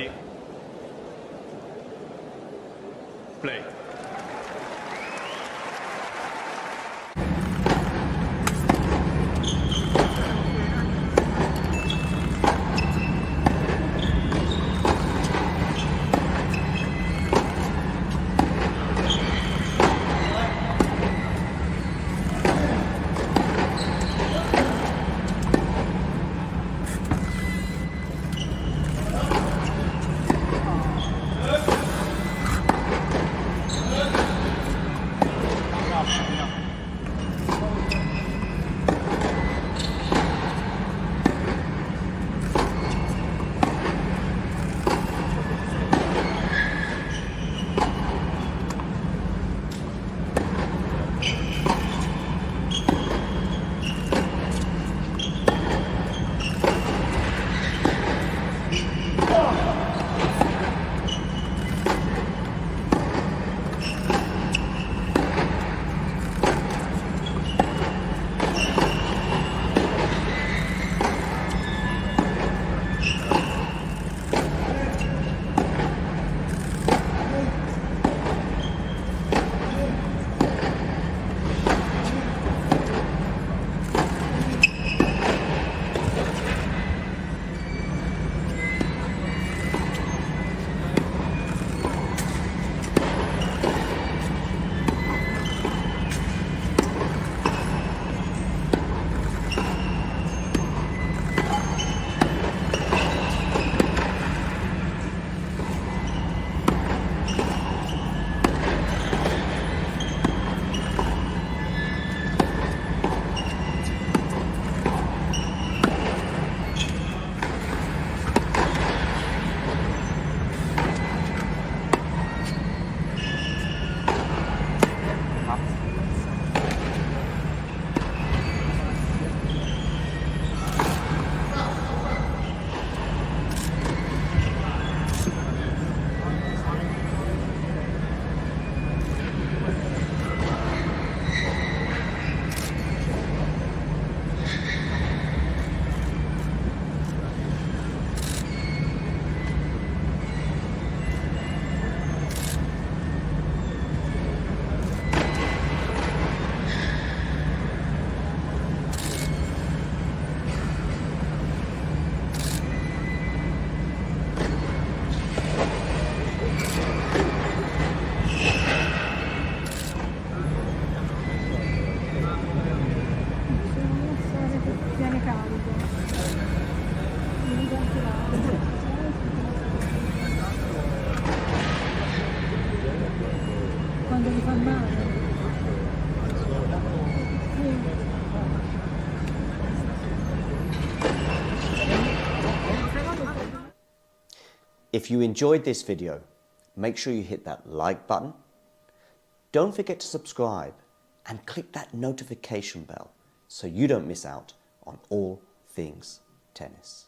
ready. Play. Quando mi fa male. If you enjoyed this video, make sure you hit that like button. Don't forget to subscribe and click that notification bell so you don't miss out on all things tennis.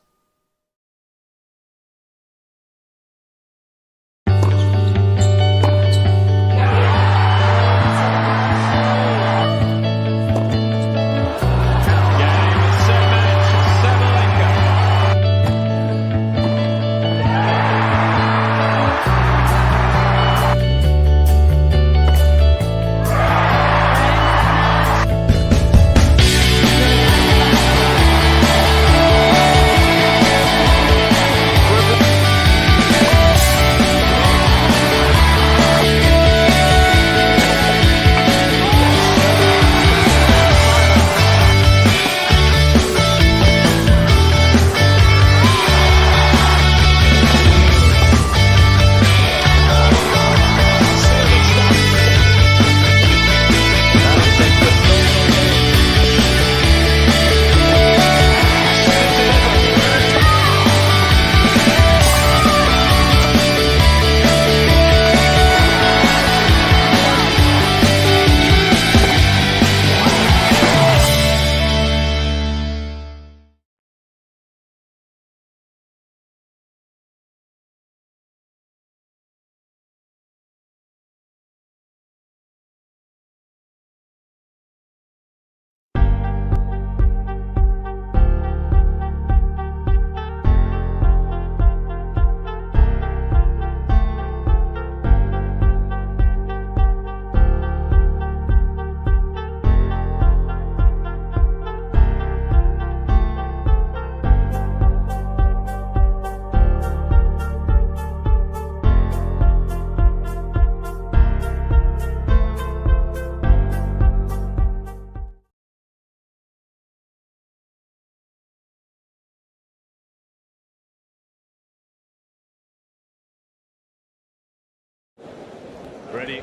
Ready.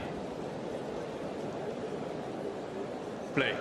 Play.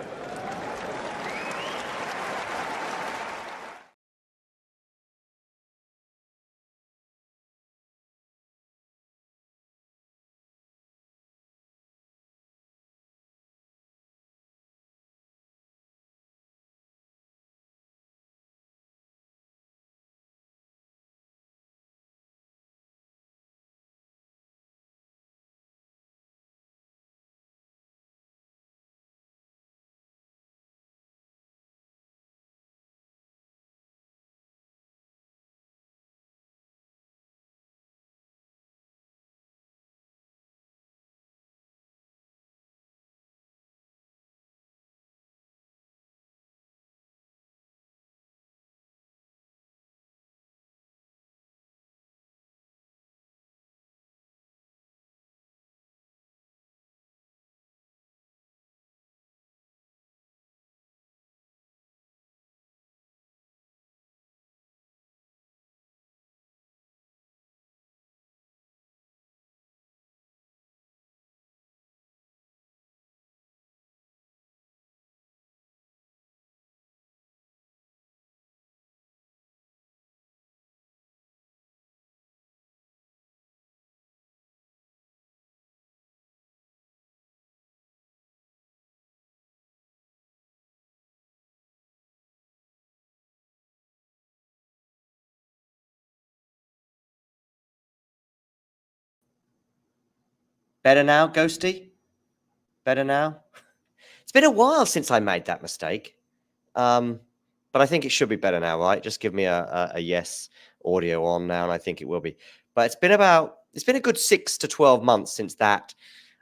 Better now, Ghosty? Better now? It's been a while since I made that mistake. But I think it should be better now, right? Just give me a yes audio on now, and I think it will be. But it's been a good 6 to 12 months since that.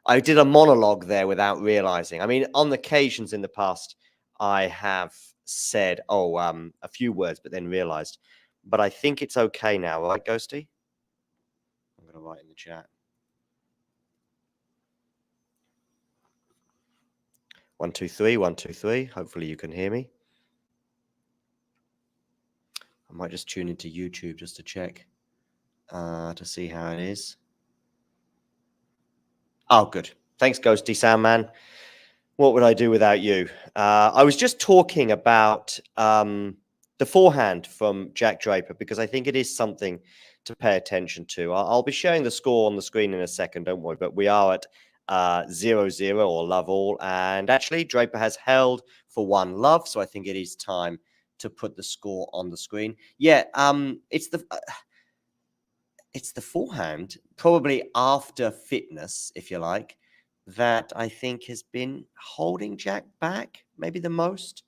I did a monologue there without realizing. I mean, on occasions in the past, I have said, a few words, but then realized. But I think it's okay now, right, Ghosty? I'm going to write in the chat. 1, 2, 3, 1, 2, 3. Hopefully you can hear me. I might just tune into YouTube just to check to see how it is. Oh, good. Thanks, Ghosty Soundman. What would I do without you? I was just talking about the forehand from Jack Draper because I think it is something to pay attention to. I'll be sharing the score on the screen in a second, don't worry. But we are at 0-0 or love all. And actually, Draper has held for 1 love. So I think it is time to put the score on the screen. Yeah, it's the forehand, probably after fitness, if you like, that I think has been holding Jack back, maybe the most.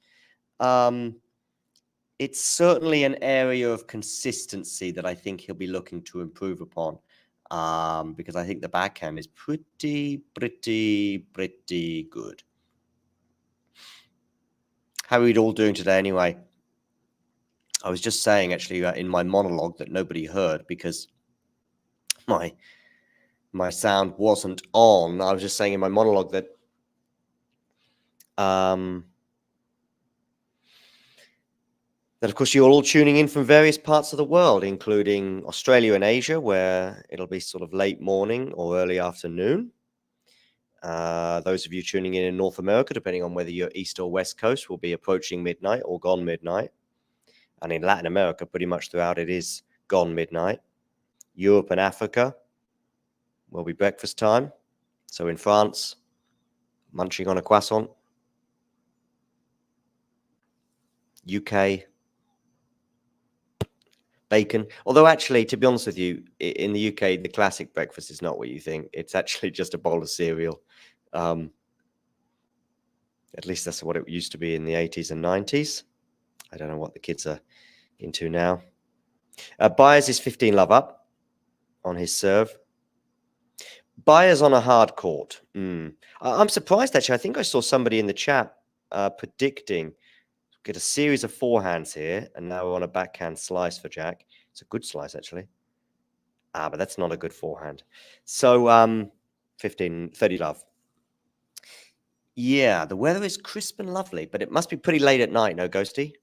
It's certainly an area of consistency that I think he'll be looking to improve upon, because I think the backhand is pretty good. How are we all doing today anyway? I was just saying, actually, in my monologue that nobody heard because my sound wasn't on. I was just saying in my monologue that that, of course, you're all tuning in from various parts of the world, including Australia and Asia, where it'll be sort of late morning or early afternoon. Those of you tuning in North America, depending on whether you're East or West Coast, will be approaching midnight or gone midnight. And in Latin America, pretty much throughout, it is gone midnight. Europe and Africa will be breakfast time. So in France, munching on a croissant. UK, bacon. Although actually, to be honest with you, in the UK, the classic breakfast is not what you think. It's actually just a bowl of cereal. At least that's what it used to be in the 80s and 90s. I don't know what the kids are into now. Baez is 15 love up on his serve. Baez on a hard court. I'm surprised, actually. I think I saw somebody in the chat predicting get a series of forehands here, and now we're on a backhand slice for Jack. It's a good slice, actually. But that's not a good forehand. So 30 love. Yeah, the weather is crisp and lovely, but it must be pretty late at night, no, Ghosty?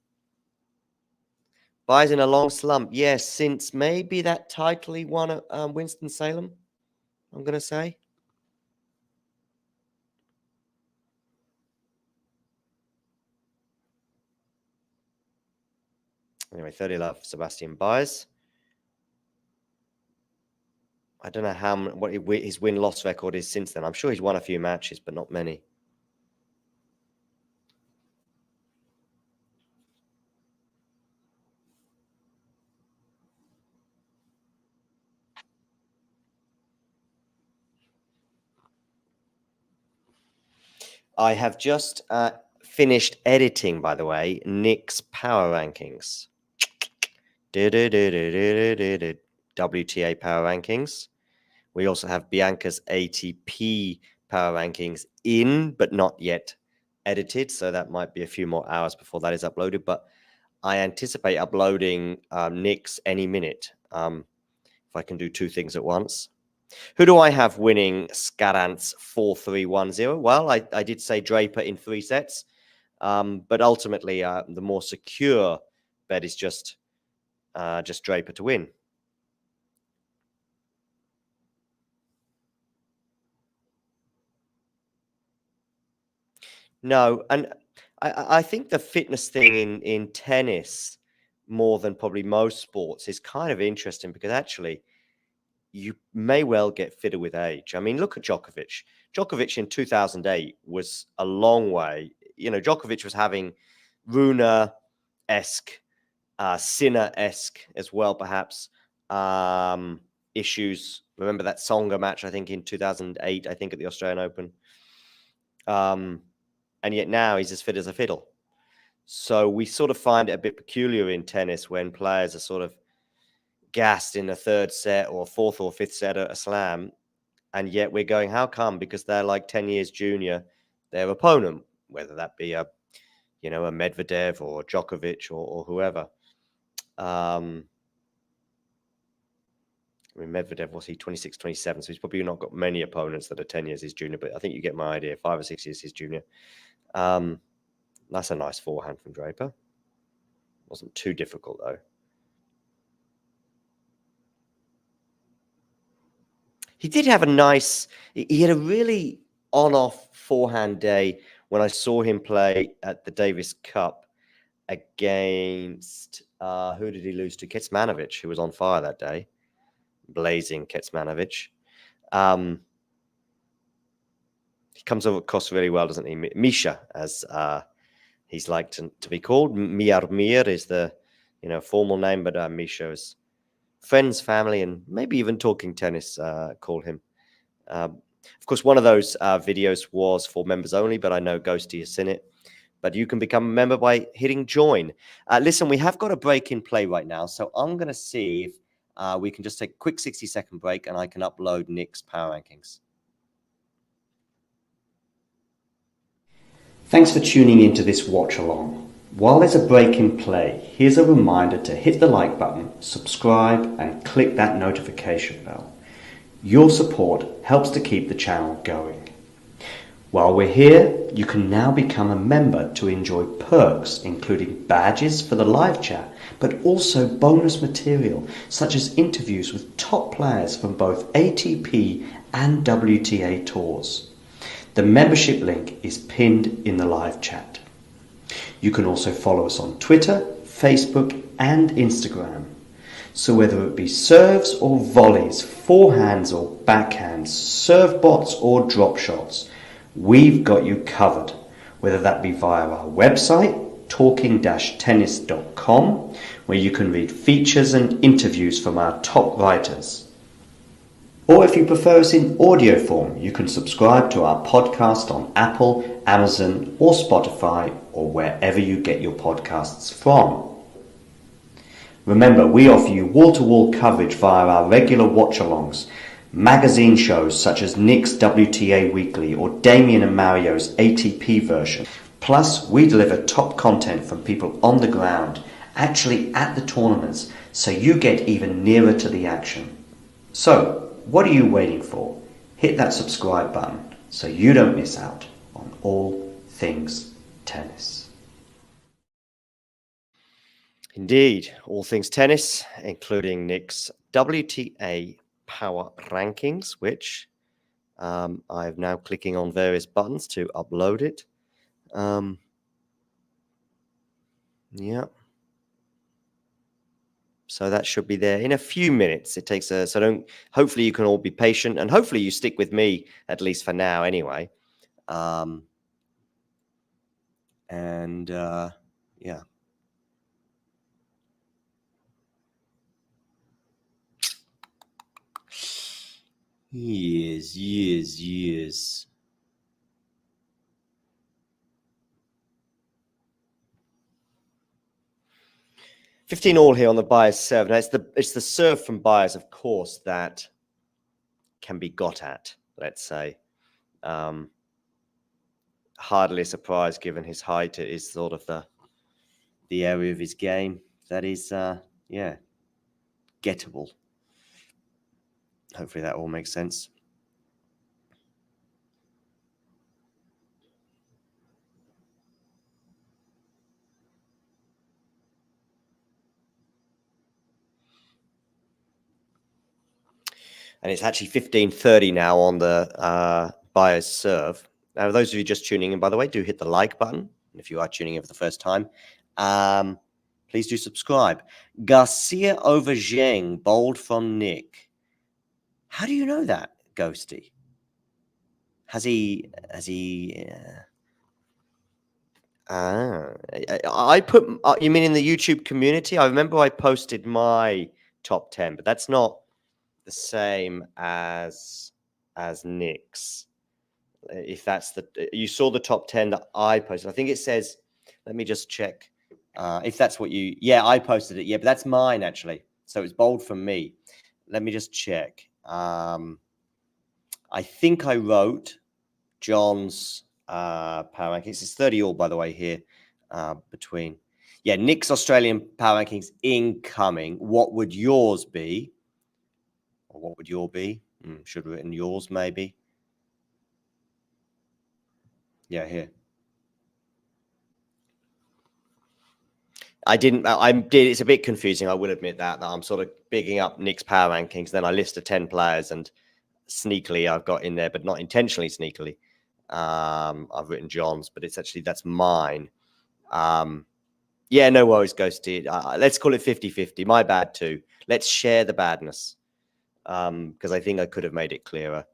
Baez in a long slump. Yes, since maybe that title he won at Winston-Salem, I'm going to say. Anyway, 30 love, Sebastian Baez. I don't know what his win-loss record is since then. I'm sure he's won a few matches, but not many. I have just finished editing, by the way, Nick's power rankings. WTA power rankings. We also have Bianca's ATP power rankings in, but not yet edited. So that might be a few more hours before that is uploaded. But I anticipate uploading Nick's any minute if I can do two things at once. Who do I have winning Skarant's 4-3-1-0? Well, I did say Draper in 3 sets. But ultimately, the more secure bet is just Draper to win. No, and I think the fitness thing in tennis, more than probably most sports, is kind of interesting because actually you may well get fitter with age. I mean, look at Djokovic. Djokovic in 2008 was a long way. You know, Djokovic was having Rune-esque, Sinner-esque as well, perhaps, issues. Remember that Tsonga match, I think, in 2008, I think, at the Australian Open. And yet now he's as fit as a fiddle. So we sort of find it a bit peculiar in tennis when players are sort of gassed in a third set or fourth or fifth set at a slam. And yet we're going, how come? Because they're like 10 years junior their opponent, whether that be a Medvedev or Djokovic or whoever. I mean, Medvedev, was he 26, 27? So he's probably not got many opponents that are 10 years his junior, but I think you get my idea. 5 or 6 years his junior. That's a nice forehand from Draper. Wasn't too difficult, though. He did have he had a really on-off forehand day when I saw him play at the Davis Cup against, who did he lose to? Kecmanovic, who was on fire that day. Blazing Kecmanovic. He comes across really well, doesn't he? Misha, as he's like to be called. Miarmir is the formal name, but Misha is friends, family, and maybe even talking tennis call him. Of course, one of those videos was for members only, but I know Ghosty has seen it. But you can become a member by hitting join. Listen, we have got a break in play right now, so I'm going to see if we can just take a quick 60-second break and I can upload Nick's power rankings. Thanks for tuning into this watch along. While there's a break in play, here's a reminder to hit the like button, subscribe, and click that notification bell. Your support helps to keep the channel going. While we're here, you can now become a member to enjoy perks, including badges for the live chat, but also bonus material, such as interviews with top players from both ATP and WTA tours. The membership link is pinned in the live chat. You can also follow us on Twitter, Facebook, and Instagram. So whether it be serves or volleys, forehands or backhands, serve bots or drop shots, we've got you covered, whether that be via our website, talking-tennis.com, where you can read features and interviews from our top writers. Or if you prefer us in audio form, you can subscribe to our podcast on Apple, Amazon, or Spotify, or wherever you get your podcasts from. Remember, we offer you wall-to-wall coverage via our regular watch-alongs, magazine shows such as Nick's WTA Weekly or Damien and Mario's ATP version. Plus, we deliver top content from people on the ground, actually at the tournaments, so you get even nearer to the action. So, what are you waiting for? Hit that subscribe button so you don't miss out on all things tennis. Indeed, all things tennis, including Nick's WTA power rankings, which I'm now clicking on various buttons to upload it. Yeah. So that should be there in a few minutes. It takes a, so don't, hopefully you can all be patient, and hopefully you stick with me, at least for now anyway. Yeah. Years. 15 all here on the Baez serve. Now it's the serve from Baez, of course, that can be got at, let's say. Hardly a surprise given his height. It is sort of the area of his game that is gettable. Hopefully that all makes sense. And it's actually 15:30 now on the Baez serve. Now, those of you just tuning in, by the way, do hit the like button. If you are tuning in for the first time, please do subscribe. Garcia over Zheng, bold from Nick. How do you know that, Ghosty? Has he? I put. You mean in the YouTube community? I remember I posted my top 10, but that's not the same as Nick's. If that's you saw the top 10 that I posted. I think it says. Let me just check. If that's what you. Yeah, I posted it. Yeah, but that's mine actually. So it's bold from me. Let me just check. I think I wrote John's power rankings. It's 30 all, by the way, here between. Yeah, Nick's Australian power rankings incoming. What would yours be? Or what would your be? Should have written yours, maybe. Yeah, here. I didn't. I did. It's a bit confusing. I will admit that I'm sort of bigging up Nick's power rankings. Then I listed 10 players, and sneakily I've got in there, but not intentionally sneakily. I've written John's, but it's actually that's mine. Yeah, no worries, Ghosty. Let's call it 50-50. My bad too. Let's share the badness. Because I think I could have made it clearer.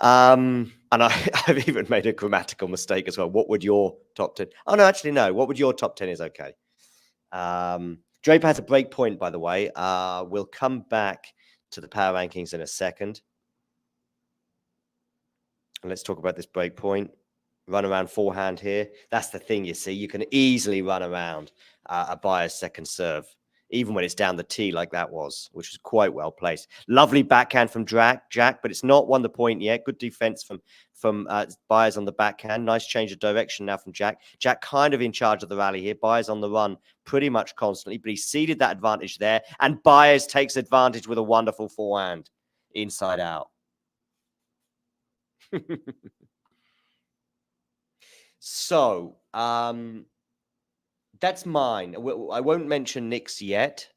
And I've even made a grammatical mistake as well. What would your top 10? Oh, no, actually, no. What would your top 10 is okay. Draper has a break point, by the way. We'll come back to the power rankings in a second. And let's talk about this break point. Run around forehand here. That's the thing, you see. You can easily run around a Baez second serve, even when it's down the tee like that was, which was quite well placed. Lovely backhand from Jack, but it's not won the point yet. Good defense from Baez on the backhand. Nice change of direction now from Jack. Jack kind of in charge of the rally here. Baez on the run pretty much constantly, but he ceded that advantage there. And Baez takes advantage with a wonderful forehand inside out. So, that's mine. I won't mention Nick's yet,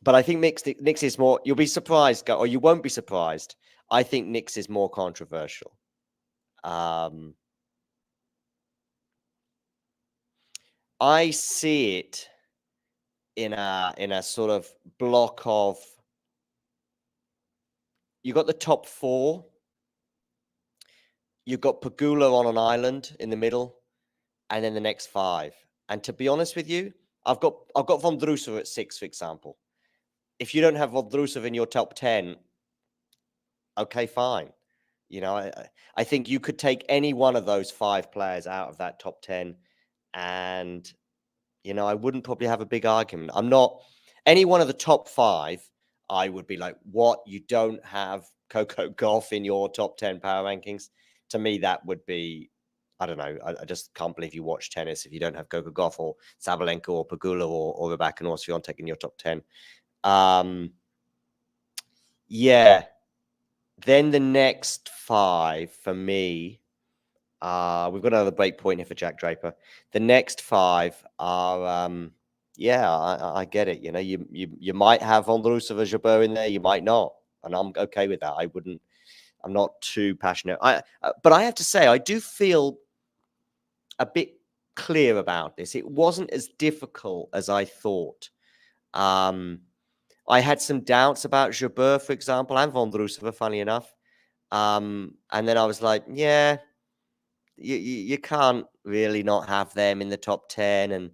but I think Nick's is more. You'll be surprised, or you won't be surprised. I think Nick's is more controversial. I see it in a sort of block of. You got the top 4. You've got Pegula on an island in the middle, and then the next 5. And to be honest with you, I've got Vondroušov at 6, for example. If you don't have Vondroušov in your top 10, okay, fine. You know, I think you could take any one of those 5 players out of that top 10, and you know, I wouldn't probably have a big argument. I'm not any one of the top 5. I would be like, what? You don't have Coco Gauff in your top 10 power rankings? To me, that would be, I don't know. I just can't believe you watch tennis if you don't have Coco Gauff or Sabalenka or Pegula or Rebecca Swiatek in your top 10. Yeah. Then the next 5 for me, we've got another break point here for Jack Draper. The next 5 are, I get it. You know, you might have Vondroušov or Jabeur in there, you might not, and I'm okay with that. I'm not too passionate. But I have to say, I do feel a bit clear about this. It wasn't as difficult as I thought. I had some doubts about Jabeur, for example, and Vondrousova, funny enough. And then I was like, yeah, you can't really not have them in the top 10. And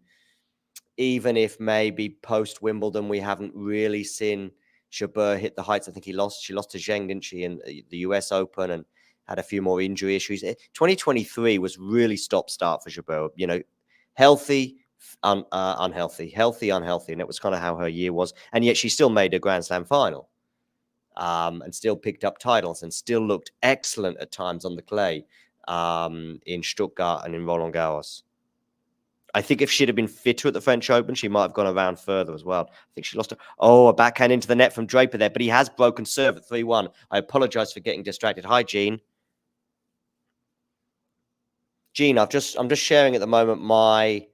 even if maybe post Wimbledon, we haven't really seen Jabeur hit the heights. I think she lost to Zheng, didn't she, in the US Open, and had a few more injury issues. 2023 was really stop-start for Jabeur. You know, healthy, unhealthy, healthy, unhealthy. And it was kind of how her year was. And yet she still made a Grand Slam final, and still picked up titles and still looked excellent at times on the clay, in Stuttgart and in Roland Garros. I think if she'd have been fitter at the French Open, she might have gone around further as well. I think she lost a backhand into the net from Draper there, but he has broken serve at 3-1. I apologize for getting distracted. Hi, Jean. Jean, I'm just sharing at the moment my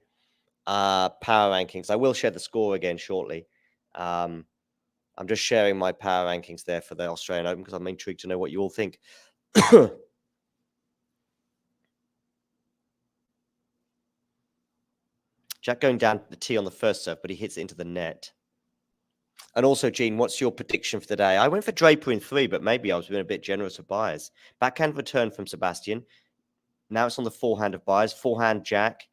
power rankings. I will share the score again shortly. I'm just sharing my power rankings there for the Australian Open because I'm intrigued to know what you all think. Jack going down the tee on the first serve, but he hits it into the net. And also, Gene, what's your prediction for today? I went for Draper in 3, but maybe I was being a bit generous with Baez. Backhand return from Sebastian. Now it's on the forehand of Baez. Forehand Jack.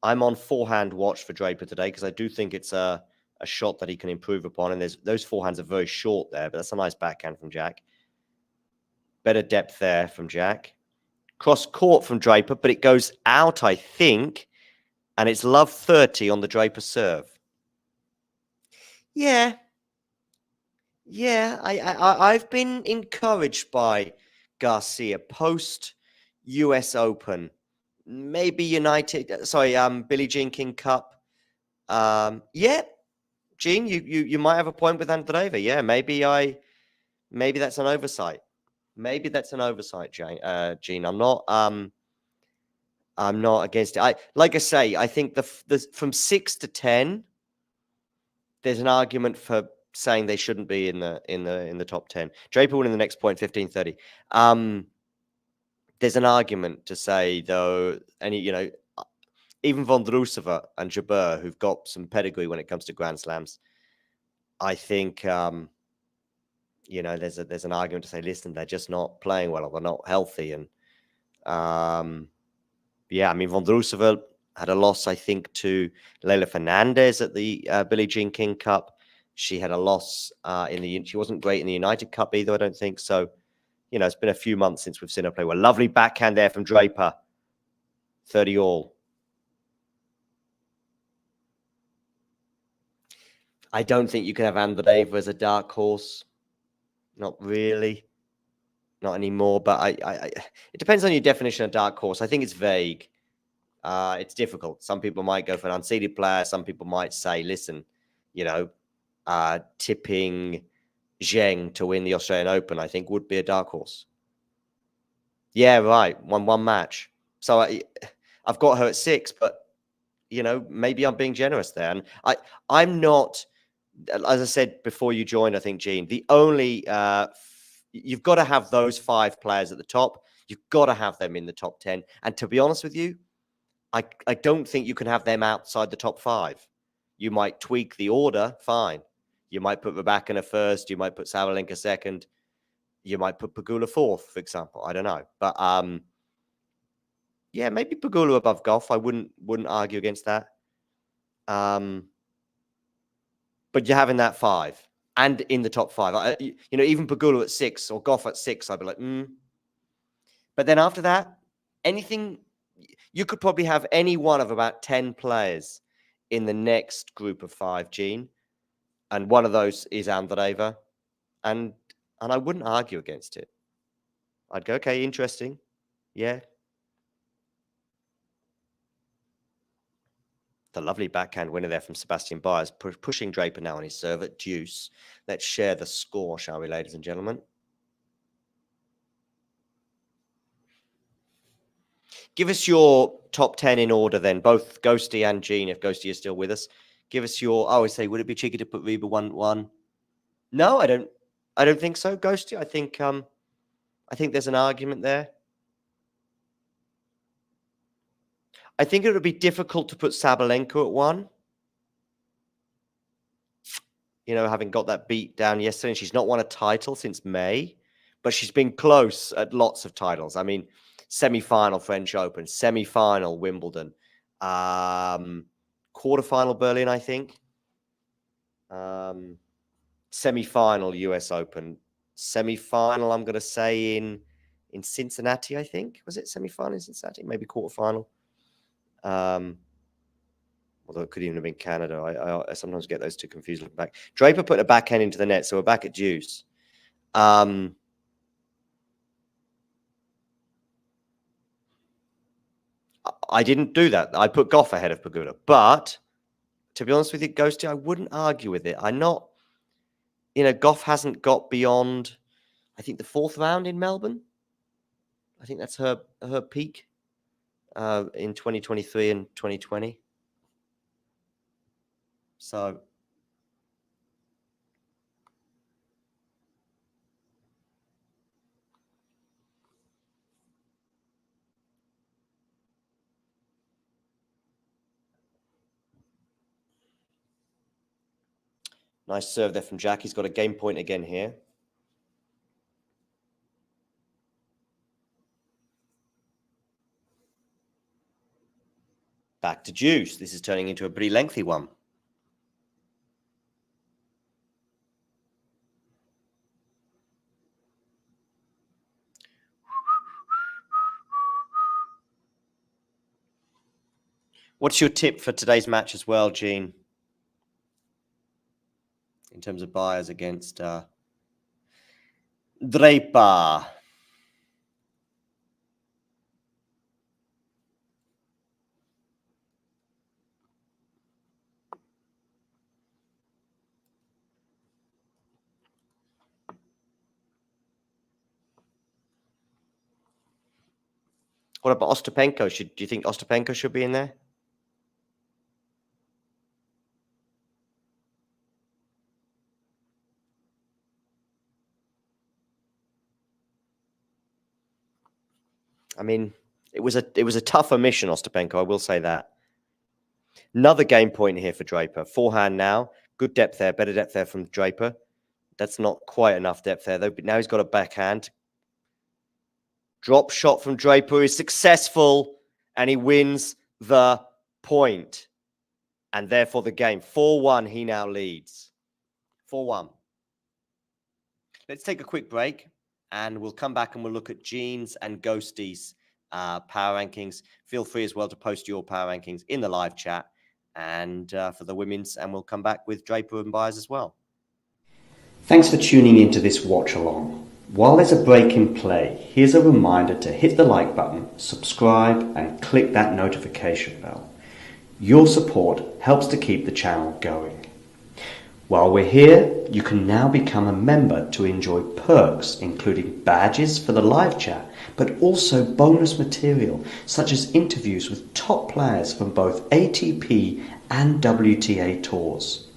I'm on forehand watch for Draper today because I do think it's a shot that he can improve upon. And those forehands are very short there, but that's a nice backhand from Jack. Better depth there from Jack. Cross court from Draper, but it goes out, I think. And it's love 30 on the Draper serve. Yeah. Yeah, I've been encouraged by Garcia post US Open, maybe Billie Jean King Cup. Yeah, Jean, you might have a point with Andreeva. Yeah, maybe that's an oversight. Maybe that's an oversight, Jean. I'm not against it. Like I say, I think the from 6 to 10, there's an argument for saying they shouldn't be in the top 10. Draper winning the next point, 15-30. There's an argument to say, though, even Vondrousova and Jabeur, who've got some pedigree when it comes to Grand Slams, I think, there's an argument to say, listen, they're just not playing well, or they're not healthy. And Vondrousova had a loss, I think, to Leylah Fernandez at the Billie Jean King Cup. She had a loss she wasn't great in the United Cup either, I don't think. So, it's been a few months since we've seen her play well. Lovely backhand there from Draper. 30 all. I don't think you can have Andreeva as a dark horse. Not really. Not anymore. But it depends on your definition of dark horse. I think it's vague. It's difficult. Some people might go for an unseeded player. Some people might say, listen, tipping Zheng to win the Australian Open, I think, would be a dark horse. Yeah, right. One match. So I've got her at 6, but maybe I'm being generous there. And I'm not, as I said before you joined, I think, Gene, the only you've got to have those 5 players at the top. You've got to have them in the top 10. And to be honest with you, I don't think you can have them outside the top 5. You might tweak the order, fine. You might put Rybakina first. You might put Sabalenka second. You might put Pegula 4th, for example. I don't know, but yeah, maybe Pegula above Goff. I wouldn't argue against that. But you're having that 5 and in the top 5. Even Pegula at 6 or Goff at 6, I'd be like, But then after that, anything. You could probably have any one of about 10 players in the next group of 5, Gene. And one of those is Andreeva. And I wouldn't argue against it. I'd go, okay, interesting. Yeah. The lovely backhand winner there from Sebastian Baez, pushing Draper now on his serve at deuce. Let's share the score, shall we, ladies and gentlemen? Give us your top 10 in order then, both Ghosty and Gene, if Ghosty is still with us. Give us your, I would say, would it be cheeky to put Reba 1-1? No, I don't think so, Ghosty. I think there's an argument there. I think it would be difficult to put Sabalenka at 1. You know, having got that beat down yesterday, and she's not won a title since May, but she's been close at lots of titles. I mean, semi-final French Open, semi-final Wimbledon, quarterfinal Berlin, I think, semi-final US Open, semi-final, I'm going to say in Cincinnati, I think. Was it semi-final in Cincinnati? Maybe quarterfinal. Although it could even have been Canada. I sometimes get those two confused looking back. Draper put a backhand into the net, so we're back at deuce. I didn't do that. I put Goff ahead of Pagula. But to be honest with you, Ghosty, I wouldn't argue with it. I'm not, Goff hasn't got beyond, I think, the 4th round in Melbourne. I think that's her peak in 2023 and 2020. So nice serve there from Jack. He's got a game point again here. Back to deuce. This is turning into a pretty lengthy one. What's your tip for today's match as well, Gene? In terms of Baez against Draper. What about Ostapenko? Do you think Ostapenko should be in there? I mean, it was a tougher mission, Ostapenko. I will say that. Another game point here for Draper. Forehand now. Good depth there. Better depth there from Draper. That's not quite enough depth there, though. But now he's got a backhand. Drop shot from Draper is successful, and he wins the point. And therefore the game. 4-1, he now leads. 4-1. Let's take a quick break, and we'll come back and we'll look at Gene's and Ghosty's power rankings. Feel free as well to post your power rankings in the live chat and for the women's, and we'll come back with Draper and Baez as well. Thanks for tuning into this watch along. While there's a break in play, here's a reminder to hit the like button, subscribe, and click that notification bell. Your support helps to keep the channel going. While we're here, you can now become a member to enjoy perks, including badges for the live chat, but also bonus material such as interviews with top players from both ATP and WTA tours.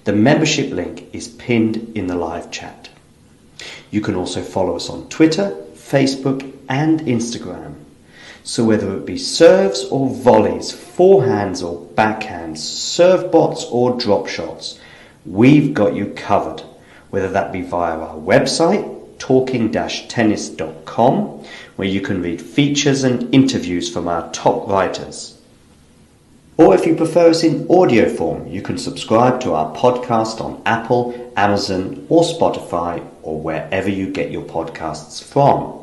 The membership link is pinned in the live chat. You can also follow us on Twitter, Facebook, and Instagram. So whether it be serves or volleys, forehands or backhands, serve bots or drop shots, we've got you covered, whether that be via our website, talking-tennis.com, where you can read features and interviews from our top writers. Or if you prefer us in audio form, you can subscribe to our podcast on Apple, Amazon, or Spotify, or wherever you get your podcasts from.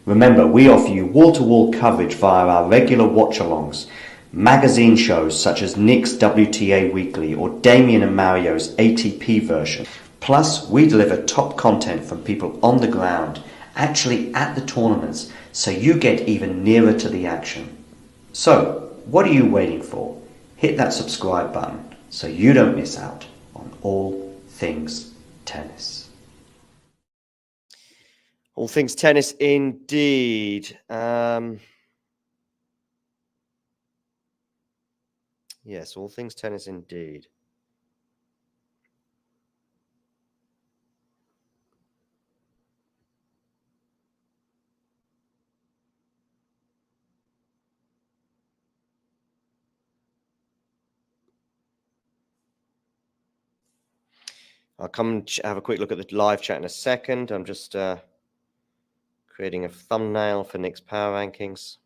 Remember, we offer you wall-to-wall coverage via our regular watch-alongs, magazine shows such as Nick's WTA Weekly or Damien and Mario's ATP version. Plus, we deliver top content from people on the ground, actually at the tournaments, so you get even nearer to the action. So, what are you waiting for? Hit that subscribe button so you don't miss out on all things tennis. All things tennis indeed. Yes, all things tennis indeed. I'll come and have a quick look at the live chat in a second. I'm just creating a thumbnail for Nick's power rankings.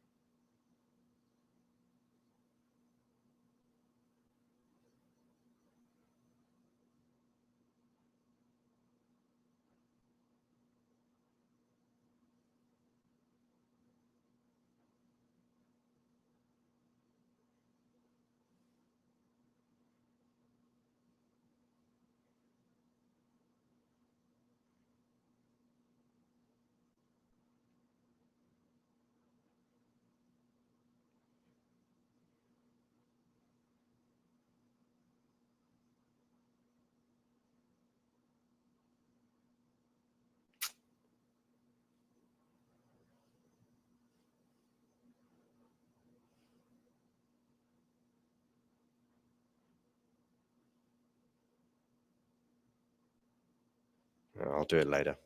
I'll do it later.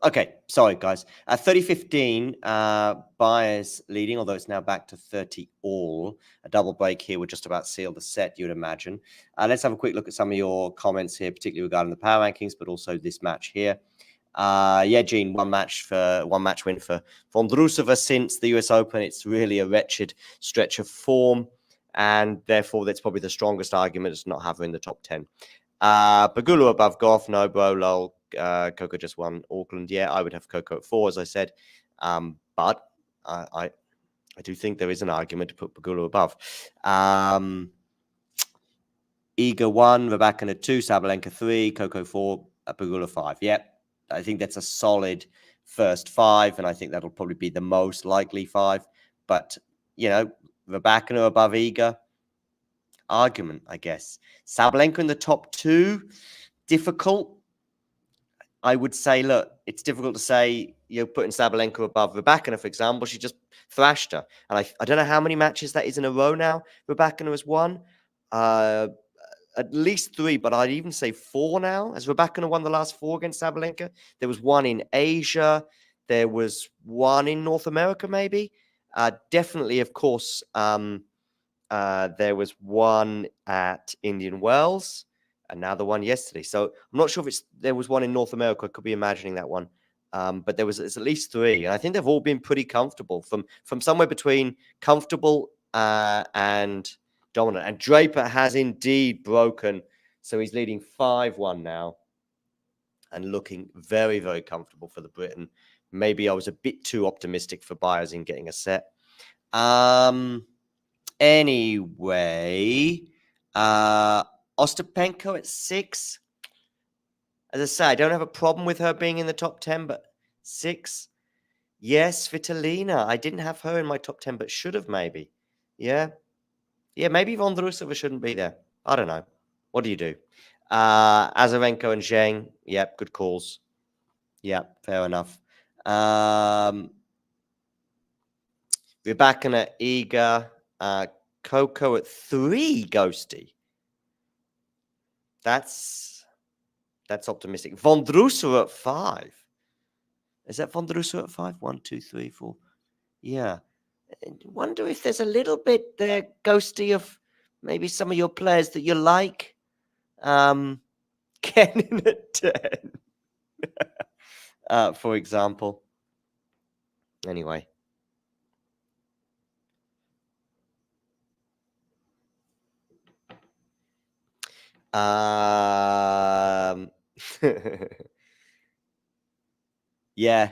Okay, sorry, guys. 30-15, Baez leading, although it's now back to 30 all. A double break here would just about seal the set, you'd imagine. Let's have a quick look at some of your comments here, particularly regarding the power rankings, but also this match here. Yeah, Gene, one match win for Vondrousova since the US Open. It's really a wretched stretch of form, and therefore that's probably the strongest argument is not have her in the top 10. Pegula above Goff, no, bro, lol. Coco just won Auckland. Yeah, I would have Coco at 4, as I said. But I do think there is an argument to put Pegula above. Iga 1, Rybakina 2, Sabalenka 3, Coco 4, Pegula 5. Yep, I think that's a solid first 5, and I think that'll probably be the most likely 5. But, you know, Rybakina above Iga, argument, I guess. Sabalenka in the top 2, difficult. I would say, look, it's difficult to say you're putting Sabalenka above Rybakina, for example. She just thrashed her. And I don't know how many matches that is in a row now Rybakina has won. At least 3, but I'd even say 4 now. Has Rybakina won the last 4 against Sabalenka? There was 1 in Asia. There was 1 in North America, maybe. Definitely, of course, there was 1 at Indian Wells. And now the one yesterday. So I'm not sure if there was 1 in North America. I could be imagining that one. But it's at least 3. And I think they've all been pretty comfortable from somewhere between comfortable and dominant. And Draper has indeed broken. So he's leading 5-1 now and looking very, very comfortable for the Briton. Maybe I was a bit too optimistic for Baez in getting a set. Anyway, Ostapenko at 6. As I say, I don't have a problem with her being in the top 10, but 6. Yes, Svitolina. I didn't have her in my top 10, but should have maybe. Yeah. Yeah, maybe Vondrousova shouldn't be there. I don't know. What do you do? Azarenko and Zheng. Yep, good calls. Yep, fair enough. Rybakina, Iga, Coco at 3, Ghosty. That's optimistic. Vondrousova at 5. Is that Vondrousova at 5? 1, 2, 3, 4. Yeah. I wonder if there's a little bit there, Ghosty, of maybe some of your players that you like. Kenin at 10. For example. Anyway. Yeah.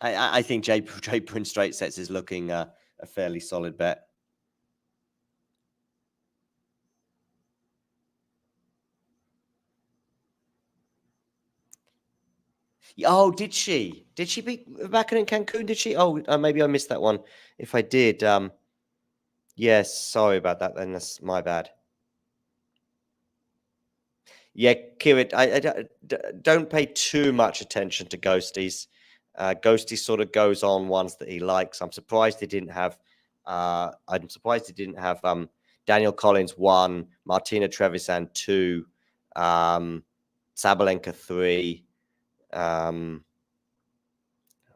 I think Draper in straight sets is looking a fairly solid bet. Oh, did she? Did she beat Rybakina in Cancun? Did she? Oh, maybe I missed that one. If I did, yes, sorry about that. Then that's my bad. Yeah, Kirit, I don't pay too much attention to Ghosties. Ghosty sort of goes on ones that he likes. I'm surprised he didn't have. Daniel Collins 1, Martina Trevisan 2, Sabalenka 3. I'm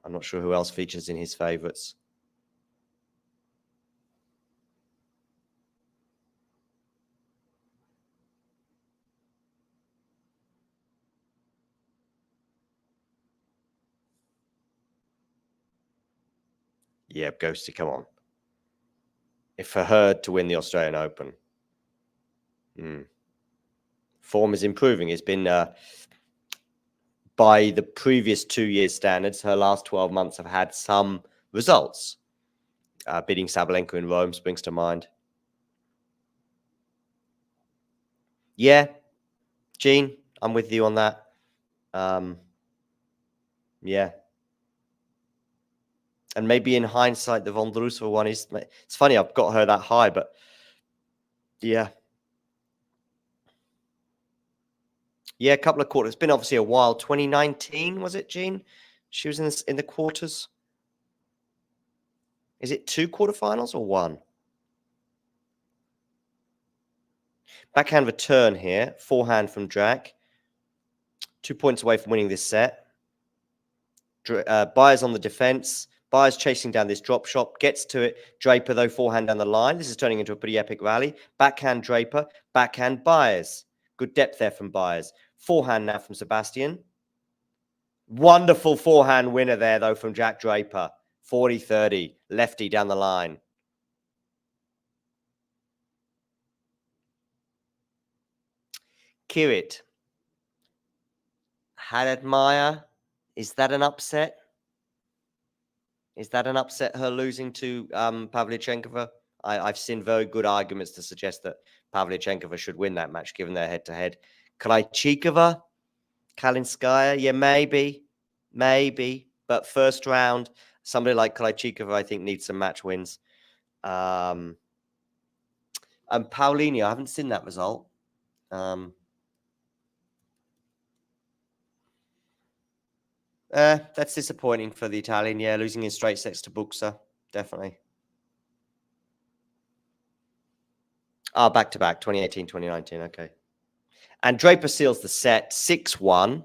not sure who else features in his favorites. Yeah, Ghosty, come on. If for her to win the Australian Open, form is improving. It's been, by the previous 2 years' standards, her last 12 months have had some results. Beating Sabalenka in Rome springs to mind. Yeah, Gene, I'm with you on that. Yeah. And maybe in hindsight, the Vondrousova one is... It's funny, I've got her that high, but yeah. Yeah, a couple of quarters. It's been obviously a while. 2019, was it, Gene? She was in the quarters. Is it 2 quarterfinals or 1? Backhand return here. Forehand from Drac. 2 points away from winning this set. Baez on the defense. Baez chasing down this drop shot. Gets to it. Draper, though, forehand down the line. This is turning into a pretty epic rally. Backhand Draper. Backhand Baez. Good depth there from Baez. Forehand now from Sebastian. Wonderful forehand winner there, though, from Jack Draper. 40-30. Lefty down the line. Kirit. Hadadmaya. Is that an upset? Is that an upset, her losing to Pavlyuchenkova? I've seen very good arguments to suggest that Pavlyuchenkova should win that match, given their head-to-head. Krejcikova? Kalinskaya? Yeah, maybe. But first round, somebody like Krejcikova, I think, needs some match wins. And Paulini, I haven't seen that result. That's disappointing for the Italian. Yeah, losing in straight sets to Buxa, definitely. Back-to-back, 2018, 2019, okay. And Draper seals the set, 6-1.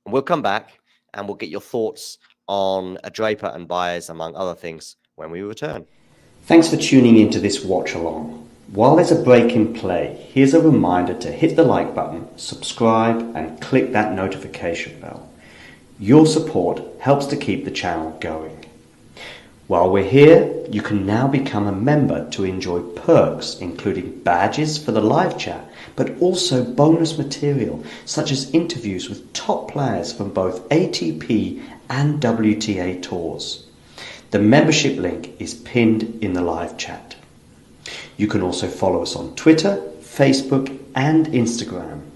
We'll come back and we'll get your thoughts on Draper and Baez, among other things, when we return. Thanks for tuning into this watch along. While there's a break in play, here's a reminder to hit the like button, subscribe, and click that notification bell. Your support helps to keep the channel going. While we're here, you can now become a member to enjoy perks, including badges for the live chat, but also bonus material, such as interviews with top players from both ATP and WTA tours. The membership link is pinned in the live chat. You can also follow us on Twitter, Facebook, and Instagram.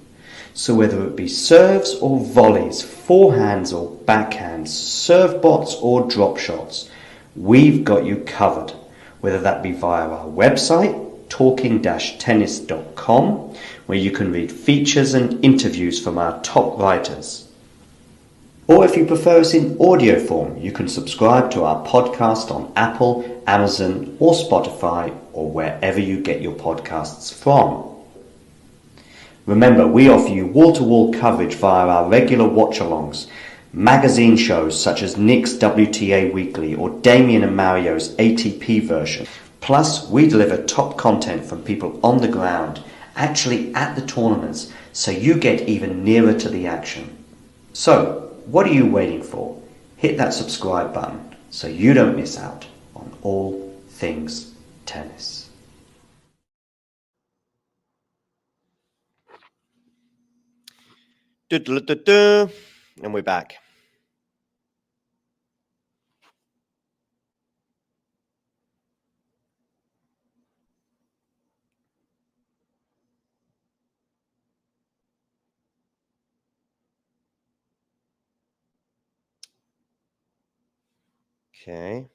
So whether it be serves or volleys, forehands or backhands, serve bots or drop shots, we've got you covered, whether that be via our website, talking-tennis.com, where you can read features and interviews from our top writers. Or if you prefer us in audio form, you can subscribe to our podcast on Apple, Amazon, or Spotify, or wherever you get your podcasts from. Remember, we offer you wall-to-wall coverage via our regular watch-alongs, magazine shows such as Nick's WTA Weekly or Damien and Mario's ATP version. Plus, we deliver top content from people on the ground, actually at the tournaments, so you get even nearer to the action. So, what are you waiting for? Hit that subscribe button so you don't miss out on all things tennis. And we're back. Okay.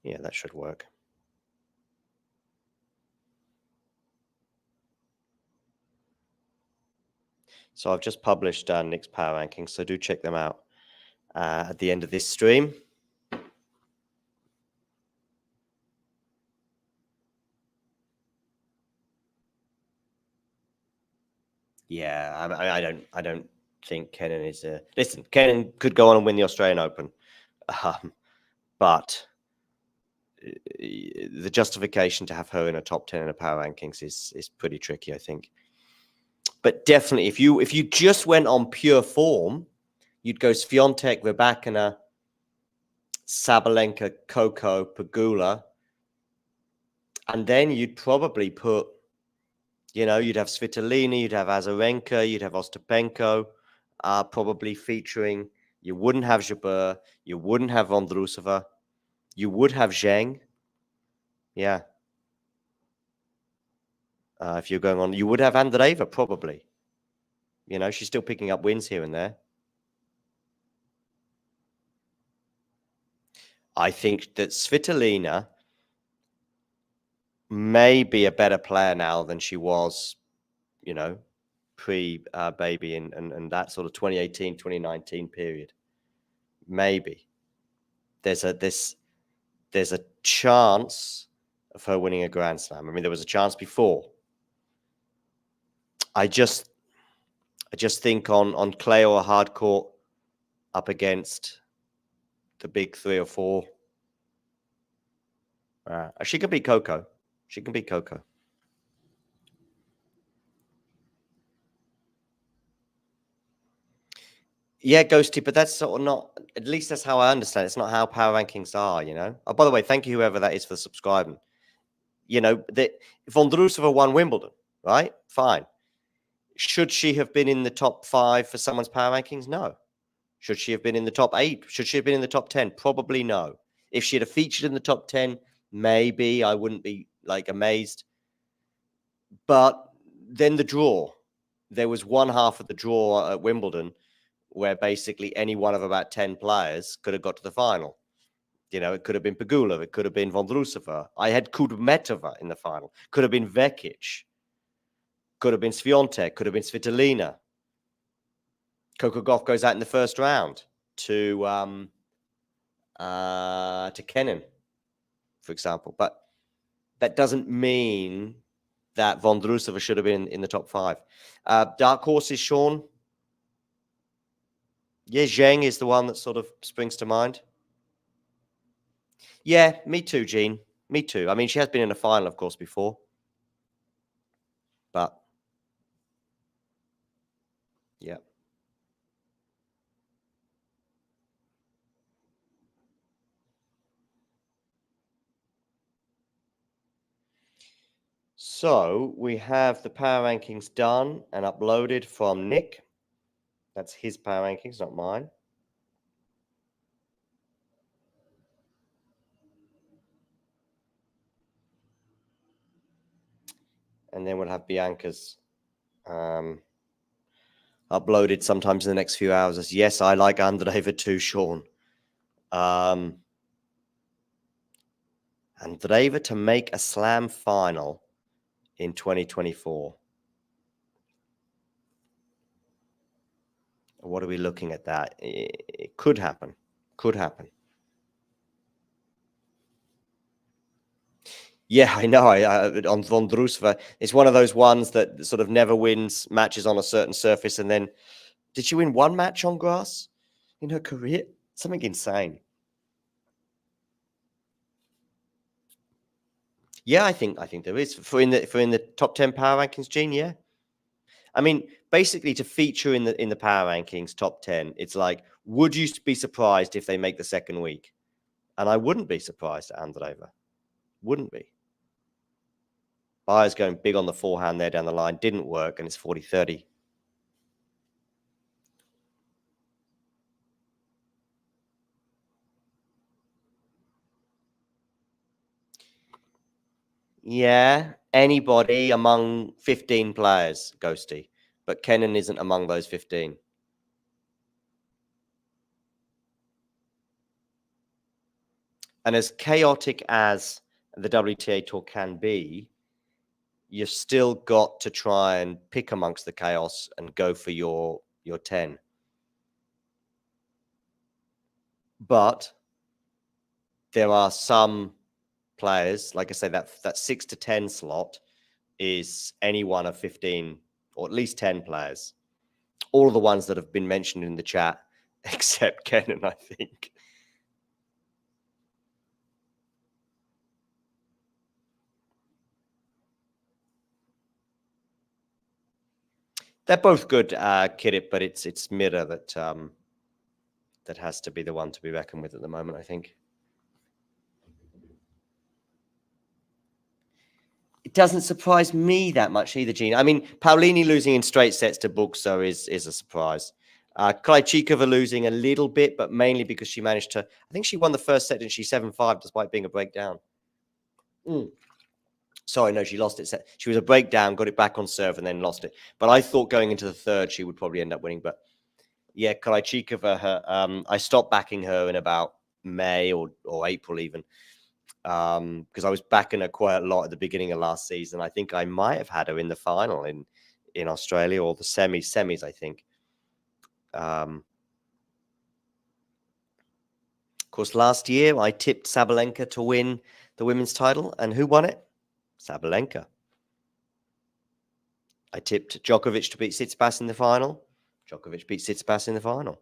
Yeah, that should work. So I've just published Nick's power rankings, so do check them out at the end of this stream. Yeah, I don't think Kenin is a... Listen, Kenin could go on and win the Australian Open, but the justification to have her in a top 10 in the power rankings is pretty tricky, I think. But definitely, if you just went on pure form, you'd go Swiatek, Rybakina, Sabalenka, Coco, Pegula. And then you'd probably put, you'd have Svitolina, you'd have Azarenka, you'd have Ostapenko, probably featuring. You wouldn't have Jabeur, you wouldn't have Vondrousova, you would have Zheng. Yeah. If you're going on, you would have Andreeva, probably. She's still picking up wins here and there. I think that Svitolina may be a better player now than she was, pre-baby and that sort of 2018, 2019 period. Maybe. There's a chance of her winning a Grand Slam. I mean, there was a chance before. I just think on clay or a hard court up against the big 3 or 4. She can beat Coco. She can beat Coco. Yeah, Ghosty, but that's sort of not, at least that's how I understand it. It's not how power rankings are, Oh, by the way, thank you, whoever that is, for subscribing. Vondrousova won Wimbledon, right? Fine. Should she have been in the top 5 for someone's power rankings? No. Should she have been in the top 8? Should she have been in the top 10? Probably no. If she had featured in the top 10, maybe I wouldn't be amazed. But then the draw. There was one half of the draw at Wimbledon where basically any one of about 10 players could have got to the final. It could have been Pegula, it could have been Vondrousova. I had Kudmetova in the final. Could have been Vekic. Could have been Swiatek. Could have been Svitolina. Coco Gauff goes out in the first round to Kenin, for example. But that doesn't mean that Vondrousova should have been in the top 5. Dark horses, Sean. Yeah, Zheng is the one that sort of springs to mind. Yeah, me too, Gene. Me too. I mean, she has been in a final, of course, before. But, yeah. So we have the power rankings done and uploaded from Nick. That's his power rankings, not mine. And then we'll have Bianca's uploaded sometimes in the next few hours. Yes, I like Andreeva too, Sean. Andreeva to make a slam final in 2024. What are we looking at that? It could happen. Could happen. Yeah, I know. On Vondrousova, it's one of those ones that sort of never wins matches on a certain surface. And then, did she win one match on grass in her career? Something insane. Yeah, I think there is for in the top 10 power rankings, Gene. Yeah, I mean, basically to feature in the power rankings top 10, it's like, would you be surprised if they make the second week? And I wouldn't be surprised at Andreeva. Wouldn't be. Baez going big on the forehand there down the line. Didn't work, and it's 40-30. Yeah, anybody among 15 players, Ghosty. But Kenin isn't among those 15. And as chaotic as the WTA Tour can be, you've still got to try and pick amongst the chaos and go for your 10. But there are some players, like I say, that 6 to 10 slot is any one of 15 or at least 10 players. All of the ones that have been mentioned in the chat, except Kenin, I think. They're both good, Kiddit, but it's Mirror that has to be the one to be reckoned with at the moment, I think. It doesn't surprise me that much either, Gene. I mean, Paulini losing in straight sets to Buxo is a surprise. Krejcikova losing a little bit, but mainly because she managed to... I think she won the first set, didn't she? 7-5, despite being a breakdown. Sorry, no, she lost it. She was a breakdown, got it back on serve, and then lost it. But I thought going into the third, she would probably end up winning. But yeah, Krejcikova, I stopped backing her in about May or April even. Because I was backing her quite a lot at the beginning of last season. I think I might have had her in the final in Australia, or the semis, I think. Of course, last year I tipped Sabalenka to win the women's title, and who won it? Sabalenka. I tipped Djokovic to beat Tsitsipas in the final. Djokovic beat Tsitsipas in the final.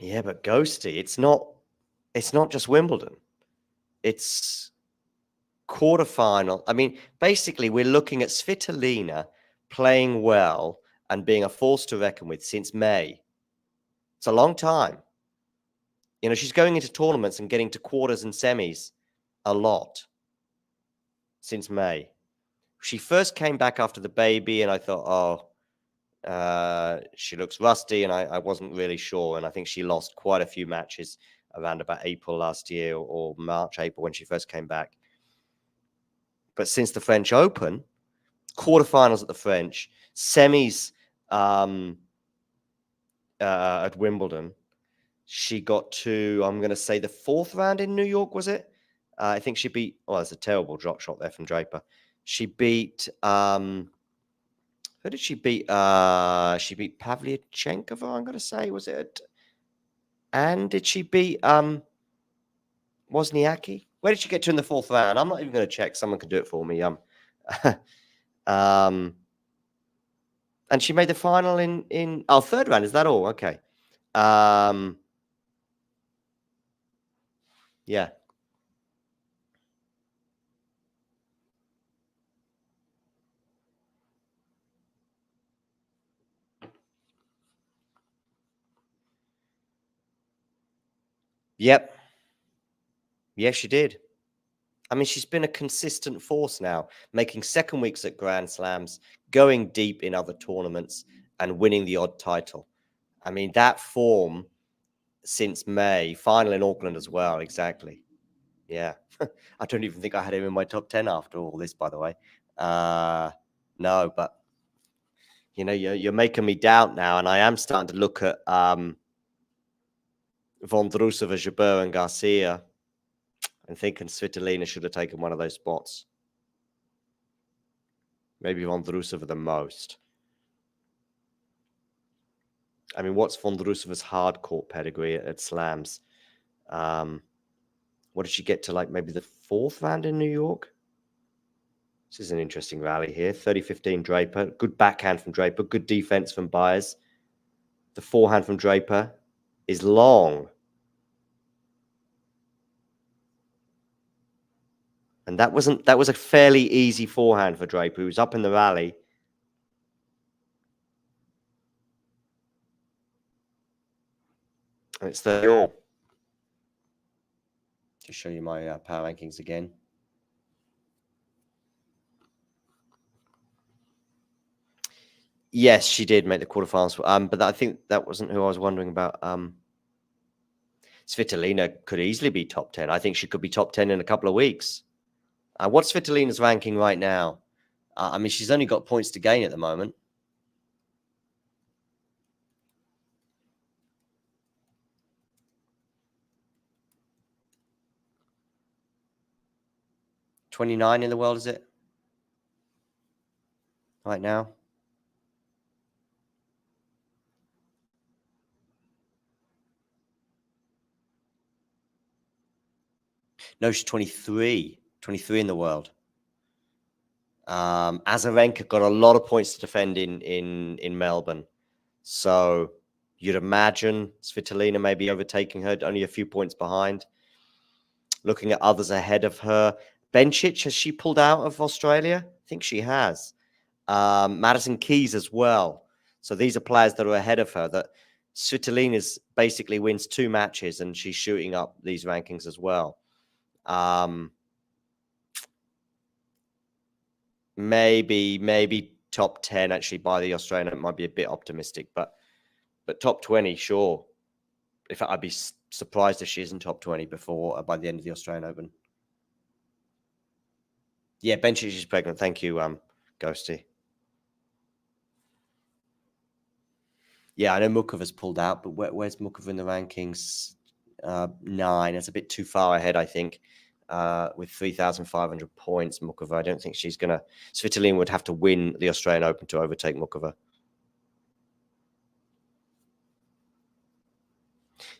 Yeah, but Ghosty, it's not just Wimbledon. It's quarterfinal. I mean, basically, we're looking at Svitolina playing well and being a force to reckon with since May. It's a long time. You know, she's going into tournaments and getting to quarters and semis a lot since May. She first came back after the baby, and I thought, she looks rusty, and I wasn't really sure. And I think she lost quite a few matches around about April last year, or March, April, when she first came back. But since the French Open, quarterfinals at the French, semis at Wimbledon, she got to, I'm going to say, the fourth round in New York, was it? I think she beat, that's a terrible drop shot there from Draper. She beat, who did she beat? She beat Pavlyuchenkova, I'm going to say, was it? And did she beat Wozniacki? Where did she get to in the fourth round? I'm not even going to check. Someone can do it for me. And she made the final in third round. Is that all? Okay. Yeah. Yep. Yes, she did. I mean, she's been a consistent force now, making second weeks at Grand Slams, going deep in other tournaments, and winning the odd title. I mean, that form since May, final in Auckland as well, exactly. Yeah. I don't even think I had him in my top 10 after all this, by the way. No, but, you know, you're making me doubt now, and I am starting to look at Vondrousova, Jabeur, and Garcia, and thinking Svitolina should have taken one of those spots. Maybe Vondrousova the most. I mean, what's Vondrousova's hard court pedigree at slams? What did she get to, like, maybe the fourth round in New York? This is an interesting rally here. 30-15 Draper. Good backhand from Draper. Good defense from Baez. The forehand from Draper is long. And that was a fairly easy forehand for Draper, who was up in the rally. And it's 30-all. To show you my power rankings again. Yes, she did make the quarterfinals. But I think that wasn't who I was wondering about. Svitolina could easily be top 10. I think she could be top 10 in a couple of weeks. What's Svitolina's ranking right now? I mean, she's only got points to gain at the moment. #29 in the world, is it? Right now? No, she's 23. 23 in the world. Azarenka got a lot of points to defend in Melbourne. So you'd imagine Svitolina may be overtaking her, only a few points behind. Looking at others ahead of her. Bencic, has she pulled out of Australia? I think she has. Madison Keys as well. So these are players that are ahead of her. That Svitolina basically wins 2 matches, and she's shooting up these rankings as well. Maybe top 10 actually by the Australian Open might be a bit optimistic, but top 20, sure. In fact, I'd be surprised if she isn't top 20 by the end of the Australian Open. Yeah, Bencic is pregnant. Thank you, Ghosty. Yeah, I know Mukova's pulled out, but where's Mukova in the rankings? 9. It's a bit too far ahead, I think. With 3,500 points, Mukova. I don't think she's going to... Svitolina would have to win the Australian Open to overtake Mukova.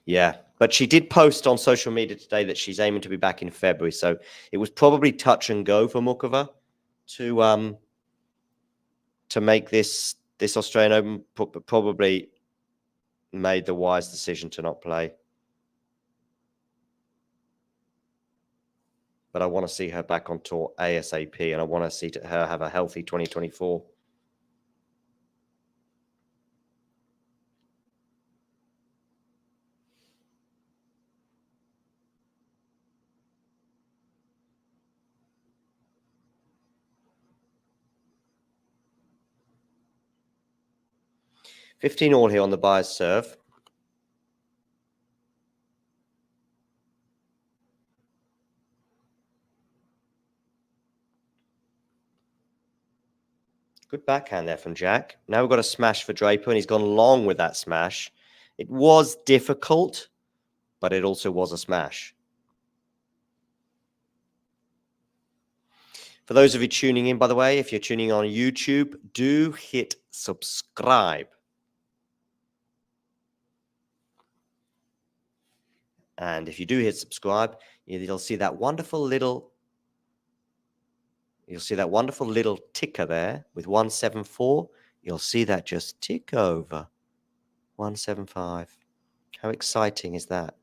Yeah, but she did post on social media today that she's aiming to be back in February. So it was probably touch and go for Mukova to make this Australian Open, but probably made the wise decision to not play. But I want to see her back on tour ASAP, and I want to see her have a healthy 2024. $15 all here on the Baez serve. Good backhand there from Jack. Now we've got a smash for Draper, and he's gone long with that smash. It was difficult, but it also was a smash. For those of you tuning in, by the way, if you're tuning on YouTube, do hit subscribe. And if you do hit subscribe, you'll see that wonderful little ticker there with 174. You'll see that just tick over 175. How exciting is that?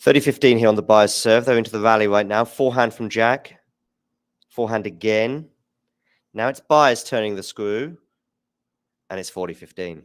$30.15 here on the Baez serve. They're into the rally right now. Forehand from Jack. Forehand again. Now it's Baez turning the screw. And it's 40-15.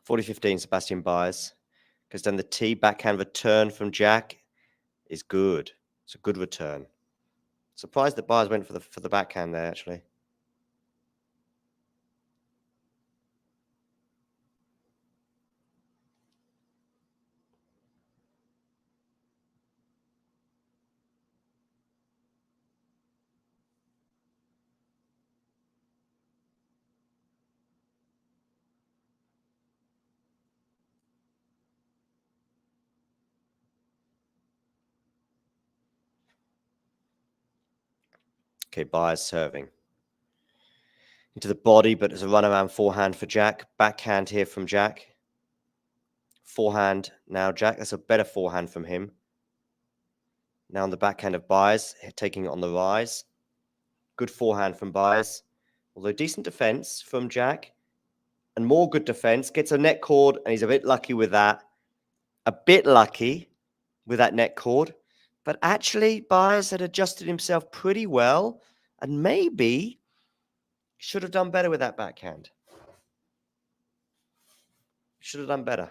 $40-15, Sebastian Baez. Because then the T backhand return from Jack is good. It's a good return. Surprised that Baez went for the backhand there, actually. Okay, Baez serving. Into the body, but there's a runaround forehand for Jack. Backhand here from Jack. Forehand now, Jack. That's a better forehand from him. Now on the backhand of Baez, taking it on the rise. Good forehand from Baez. Although decent defense from Jack. And more good defense. Gets a net cord, and he's a bit lucky with that. A bit lucky with that net cord. But actually, Baez had adjusted himself pretty well. And maybe should have done better with that backhand. Should have done better.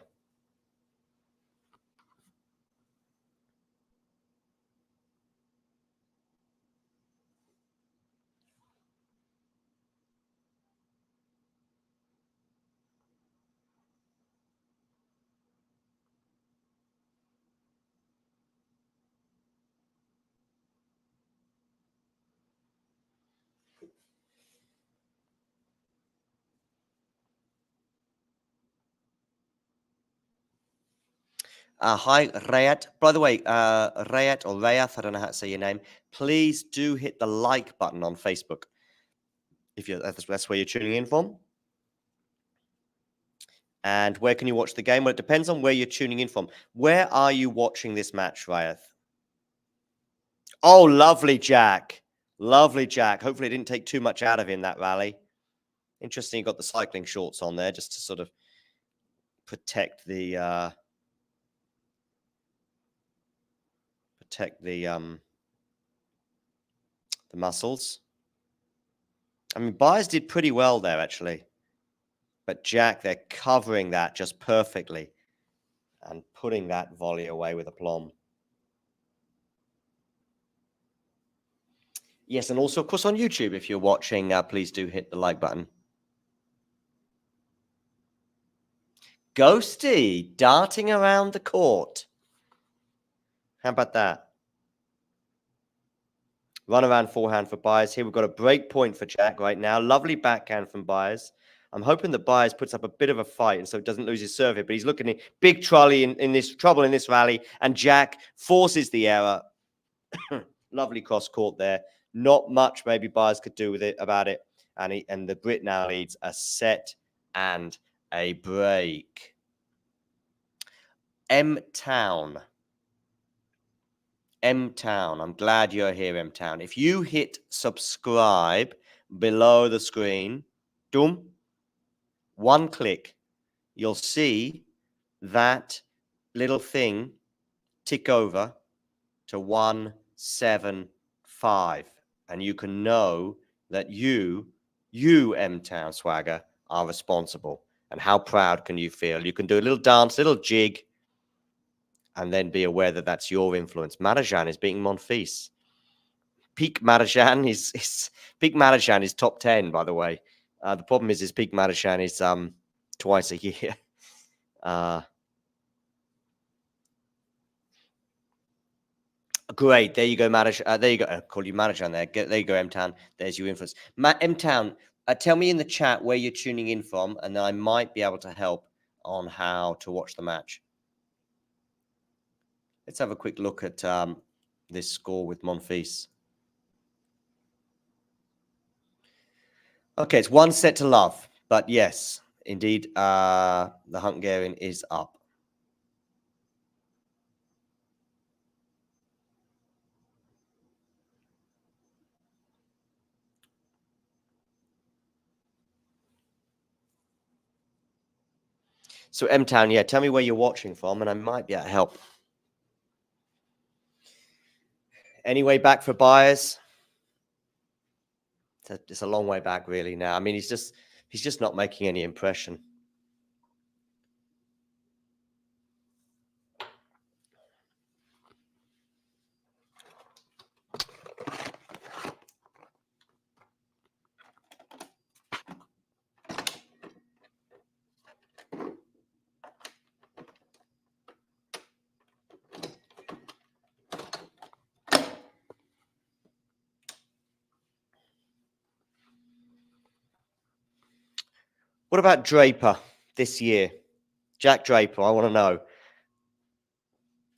Hi, Rayat. By the way, Rayat or Rayat, I don't know how to say your name. Please do hit the like button on Facebook if that's where you're tuning in from. And where can you watch the game? Well, it depends on where you're tuning in from. Where are you watching this match, Rayat? Oh, lovely, Jack. Lovely, Jack. Hopefully it didn't take too much out of him, that rally. Interesting, you got the cycling shorts on there just to sort of protect the muscles. I mean, Baez did pretty well there, actually. But Jack, they're covering that just perfectly and putting that volley away with aplomb. Yes, and also, of course, on YouTube, if you're watching, please do hit the like button. Ghosty darting around the court. How about that? Run around forehand for Baez. Here we've got a break point for Jack right now. Lovely backhand from Baez. I'm hoping that Baez puts up a bit of a fight and so doesn't lose his serve here, but he's looking at big trouble in this rally, and Jack forces the error. Lovely cross court there. Not much maybe Baez could do with it about it. And the Brit now leads a set and a break. M-Town. M-Town. I'm glad you're here, M-Town. If you hit subscribe below the screen, doom, one click, you'll see that little thing tick over to 175. And you can know that you M-Town Swagger, are responsible. And how proud can you feel? You can do a little dance, little jig, and then be aware that that's your influence. Marajan is beating Monfils. Peak Marajan is top 10, by the way. The problem is peak Marajan is twice a year. Great. There you go, Marajan. There you go. I call you Marajan there. There you go, M-Town. There's your influence. M-Town, tell me in the chat where you're tuning in from, and then I might be able to help on how to watch the match. Let's have a quick look at this score with Monfils. Okay, it's 1-0, but yes, indeed, the Hungarian is up. So M-Town, yeah, tell me where you're watching from, and I might be able to help. Any way back for Baez? It's a long way back, really. Now, I mean, he's just not making any impression. What about Draper this year? Jack Draper, I want to know.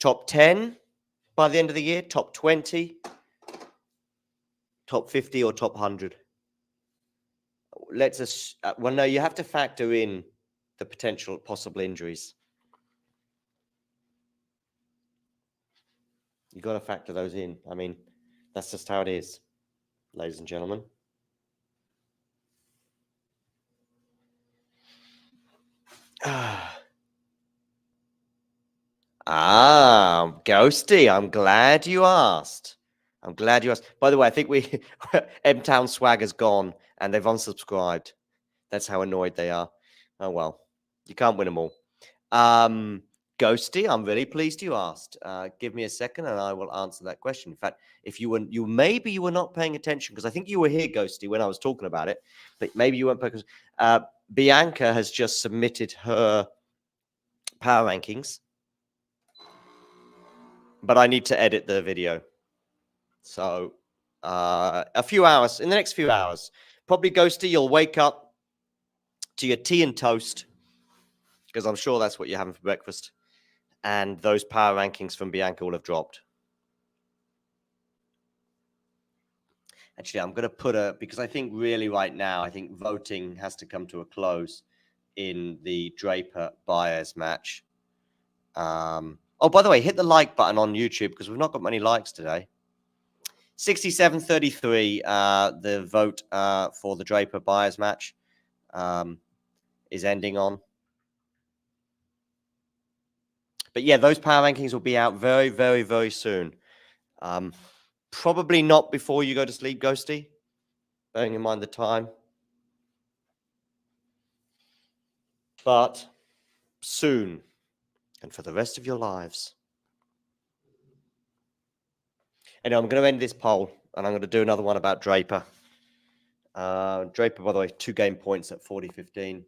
Top 10 by the end of the year? Top 20? Top 50 or top 100? Well, no, you have to factor in the potential possible injuries. You've got to factor those in. I mean, that's just how it is, ladies and gentlemen. Ghosty, I'm glad you asked. By the way, I think M-Town Swagger's gone and they've unsubscribed. That's how annoyed they are. Oh, well, you can't win them all. Ghosty, I'm really pleased you asked. Give me a second and I will answer that question. In fact, if you were not paying attention, because I think you were here, Ghosty, when I was talking about it, but maybe you weren't because Bianca has just submitted her power rankings, but I need to edit the video. So in the next few hours, probably Ghosty, you'll wake up to your tea and toast, because I'm sure that's what you're having for breakfast. and those power rankings from Bianca will have dropped. Actually, I'm going to put because I think really right now, I think voting has to come to a close in the Draper Baez match. Oh, by the way, hit the like button on YouTube because we've not got many likes today. 67-33, the vote for the Draper Baez match is ending on. But yeah, those power rankings will be out very, very, very soon. Probably not before you go to sleep, Ghosty, bearing in mind the time. But soon, and for the rest of your lives. Anyway, I'm going to end this poll, and I'm going to do another one about Draper. Draper, by the way, 2 game points at 40-15.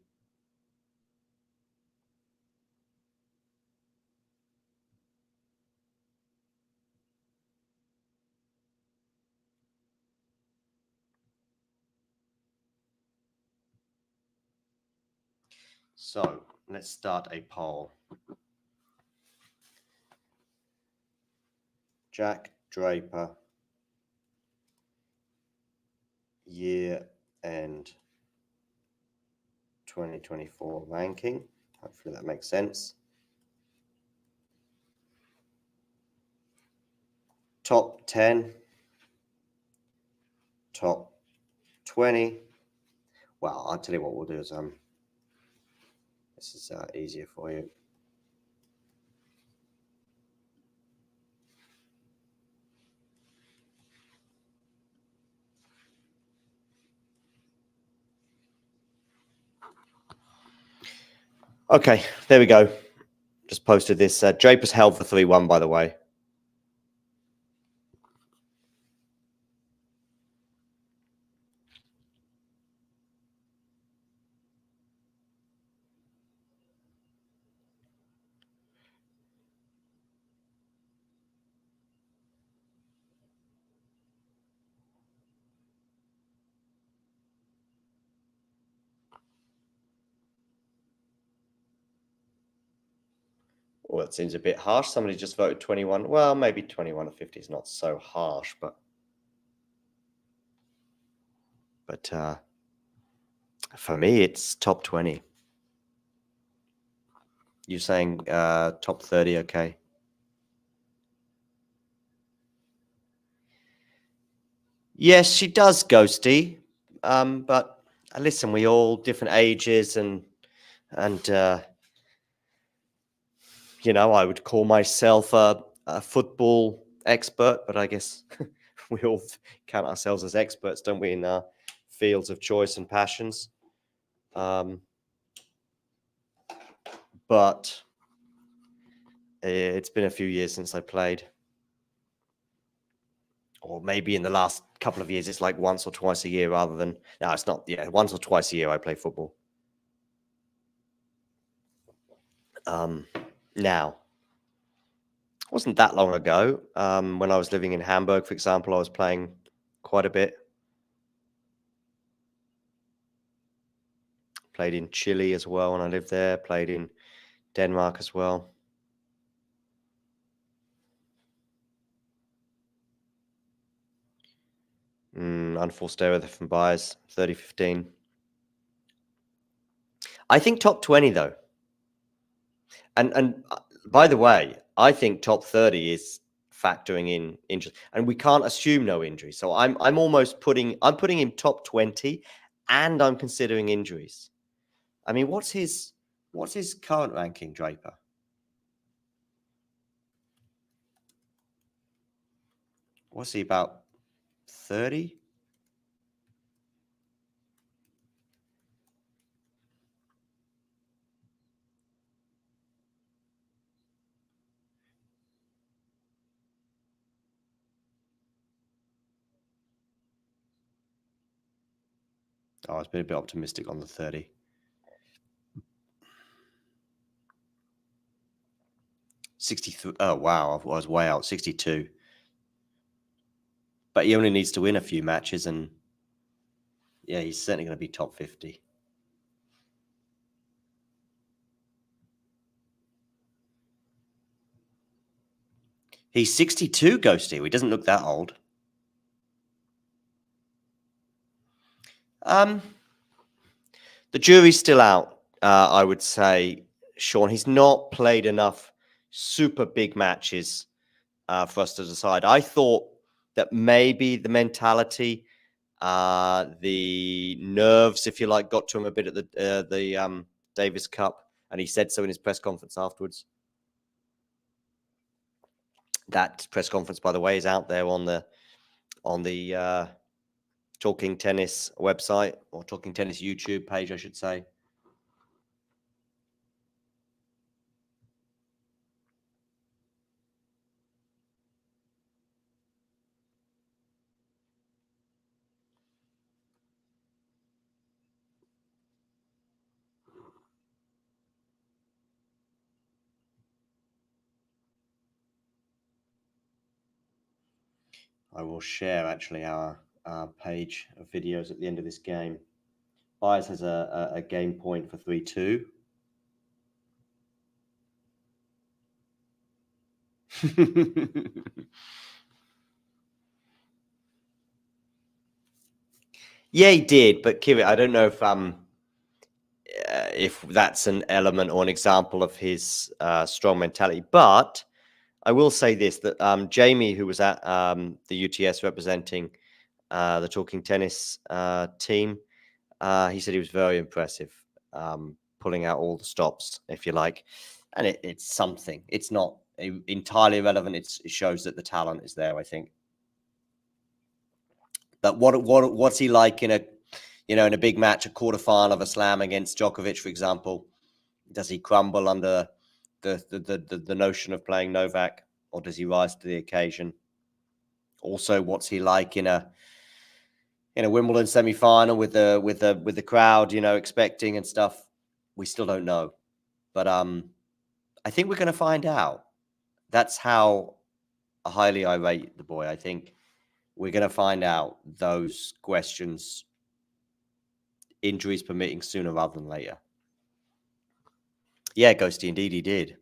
So let's start a poll. Jack Draper, year end 2024 ranking. Hopefully that makes sense. Top 10, top 20. Well, I'll tell you what we'll do is this is easier for you. Okay, there we go. Just posted this. Draper's held for 3-1, by the way. Well, that seems a bit harsh. Somebody just voted 21. Well, maybe 21 or 50 is not so harsh, but for me, it's top 20. You're saying top 30, okay. Yes, she does, Ghosty. But listen, we all different ages and you know, I would call myself a football expert, but I guess we all count ourselves as experts, don't we, in our fields of choice and passions. But it's been a few years since I played. Or maybe in the last couple of years, it's like once or twice a year rather than... No, it's not. Yeah, once or twice a year I play football. Now, it wasn't that long ago. When I was living in Hamburg, for example, I was playing quite a bit. Played in Chile as well when I lived there. Played in Denmark as well. Unforced error from Baez, 30-15. I think top 20, though. And by the way, I think top 30 is factoring in injuries, and we can't assume no injuries. So I'm putting him top 20, and I'm considering injuries. I mean, what's his current ranking, Draper? What's he, about 30? Oh, I was being a bit optimistic on the 30. Oh, wow, I was way out. 62. But he only needs to win a few matches, and yeah, he's certainly going to be top 50. He's 62, Ghosty. He doesn't look that old. The jury's still out, I would say, Sean. He's not played enough super big matches for us to decide. I thought that maybe the mentality, the nerves, if you like, got to him a bit at the Davis Cup, and he said so in his press conference afterwards. That press conference, by the way, is out there on the Talking Tennis website, or Talking Tennis YouTube page, I should say. I will share actually our page of videos at the end of this game. Baez has a game point for 3-2. Yeah, he did, but Kiri, I don't know if that's an element or an example of his strong mentality. But I will say this, that Jamie, who was at the UTS representing the Talking Tennis team, he said he was very impressive, pulling out all the stops, if you like. And it's something. It's not entirely irrelevant. It shows that the talent is there, I think. But what's he like in a big match, a quarterfinal of a slam against Djokovic, for example? Does he crumble under the notion of playing Novak, or does he rise to the occasion? Also, what's he like in a Wimbledon semi-final with the crowd, expecting and stuff? We still don't know, but I think we're going to find out. That's how highly I rate the boy. I think we're going to find out those questions, injuries permitting, sooner rather than later. Yeah, Ghosty, indeed he did.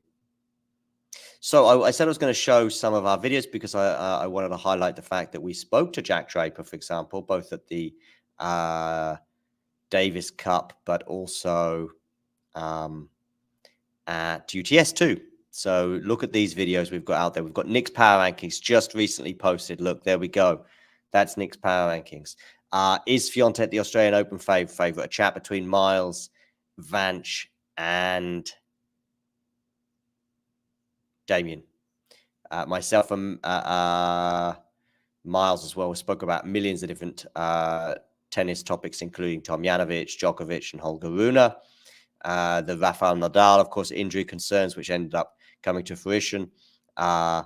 So I said I was going to show some of our videos because I wanted to highlight the fact that we spoke to Jack Draper, for example, both at the Davis Cup, but also at UTS too. So look at these videos we've got out there. We've got Nick's Power Rankings just recently posted. Look, there we go. That's Nick's Power Rankings. Is Fiontek the Australian Open favorite? A chat between Miles, Vance, and Damien. Myself and Miles as well. We spoke about millions of different tennis topics, including Tomjanovic, Djokovic, and Holger Rune. The Rafael Nadal, of course, injury concerns, which ended up coming to fruition. My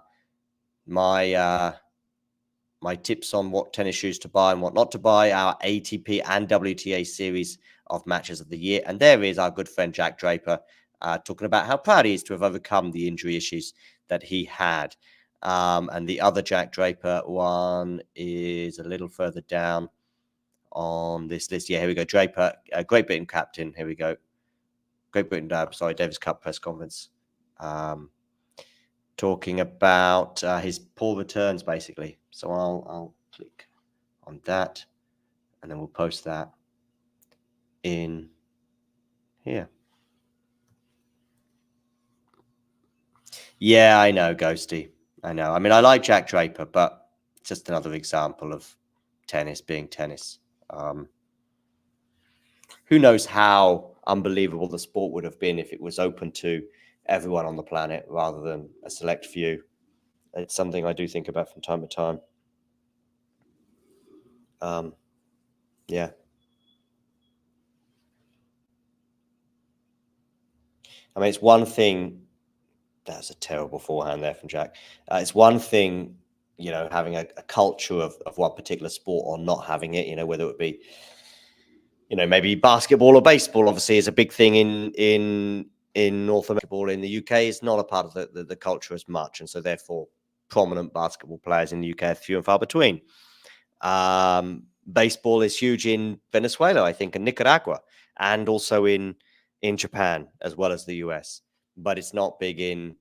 tips on what tennis shoes to buy and what not to buy, our ATP and WTA series of matches of the year. And there is our good friend Jack Draper talking about how proud he is to have overcome the injury issues that he had. And the other Jack Draper one is a little further down on this list. Yeah, here we go. Draper, Great Britain captain. Here we go. Great Britain, Davis Cup press conference. Talking about his poor returns, basically. So I'll click on that, and then we'll post that in here. Yeah, I know, Ghosty. I know. I mean, I like Jack Draper, but it's just another example of tennis being tennis. Who knows how unbelievable the sport would have been if it was open to everyone on the planet rather than a select few. It's something I do think about from time to time. Yeah. I mean, it's one thing. That's a terrible forehand there from Jack. It's one thing, having a culture of one particular sport or not having it, whether it be, maybe basketball or baseball, obviously, is a big thing in North America. In the UK, it's not a part of the culture as much. And so therefore, prominent basketball players in the UK are few and far between. Baseball is huge in Venezuela, I think, and Nicaragua, and also in Japan, as well as the US. But it's not big in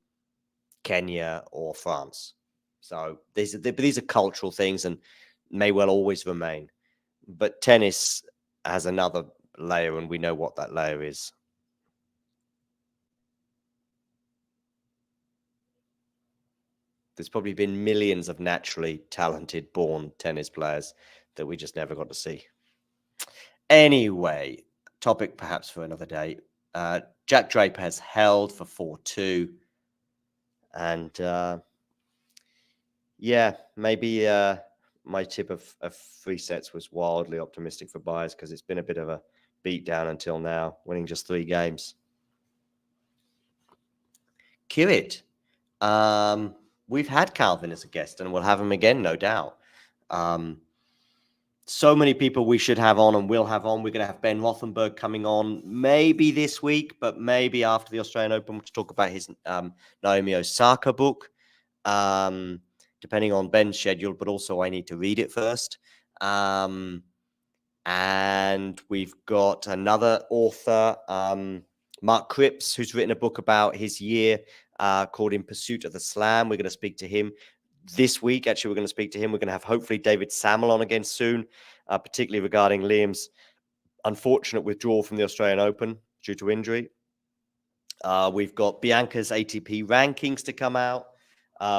Kenya or France. So these are cultural things and may well always remain. But tennis has another layer, and we know what that layer is. There's probably been millions of naturally talented born tennis players that we just never got to see. Anyway, topic perhaps for another day. Jack Draper has held for 4-2. And yeah, maybe my tip of 3 sets was wildly optimistic for Baez because it's been a bit of a beatdown until now, winning just 3 games. Kirit. We've had Calvin as a guest, and we'll have him again, no doubt. So many people we should have on and will have on. We're going to have Ben Rothenberg coming on maybe this week, but maybe after the Australian Open to talk about his Naomi Osaka book, depending on Ben's schedule, but also I need to read it first. And we've got another author, Mark Cripps, who's written a book about his year called In Pursuit of the Slam. We're going to speak to him this week. Actually, we're going to speak to him. We're going to have hopefully David Sammel on again soon, particularly regarding Liam's unfortunate withdrawal from the Australian Open due to injury. We've got Bianca's ATP rankings to come out.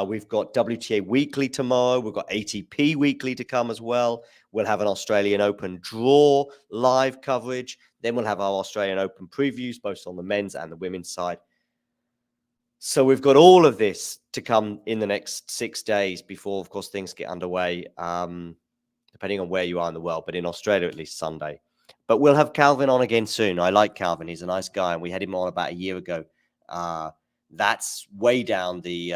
We've got WTA Weekly tomorrow. We've got ATP Weekly to come as well. We'll have an Australian Open draw live coverage. Then we'll have our Australian Open previews, both on the men's and the women's side. So we've got all of this to come in the next 6 days before, of course, things get underway, depending on where you are in the world, but in Australia, at least Sunday. But we'll have Calvin on again soon. I like Calvin. He's a nice guy, and we had him on about a year ago. That's way down the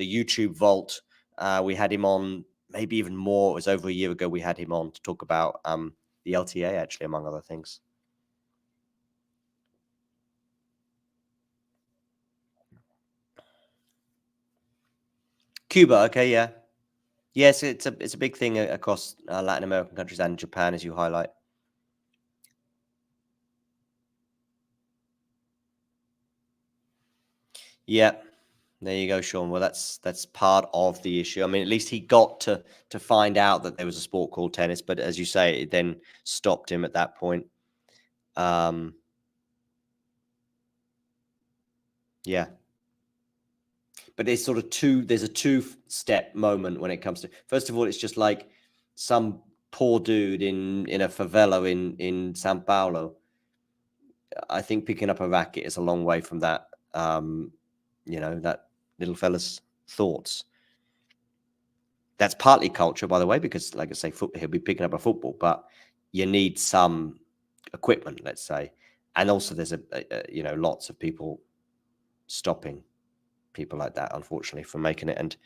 YouTube vault. We had him on maybe even more. It was over a year ago we had him on to talk about the LTA, actually, among other things. Cuba, okay, yeah. Yes, it's a big thing across Latin American countries and Japan, as you highlight. Yeah, there you go, Sean. Well, that's part of the issue. I mean, at least he got to find out that there was a sport called tennis, but as you say, it then stopped him at that point. Yeah. But there's sort of there's a 2-step moment when it comes to, first of all, it's just like some poor dude in a favela in Sao Paulo. I think picking up a racket is a long way from that, that little fella's thoughts. That's partly culture, by the way, because like I say, he'll be picking up a football, but you need some equipment, let's say. And also there's lots of people stopping people like that, unfortunately, from making it. And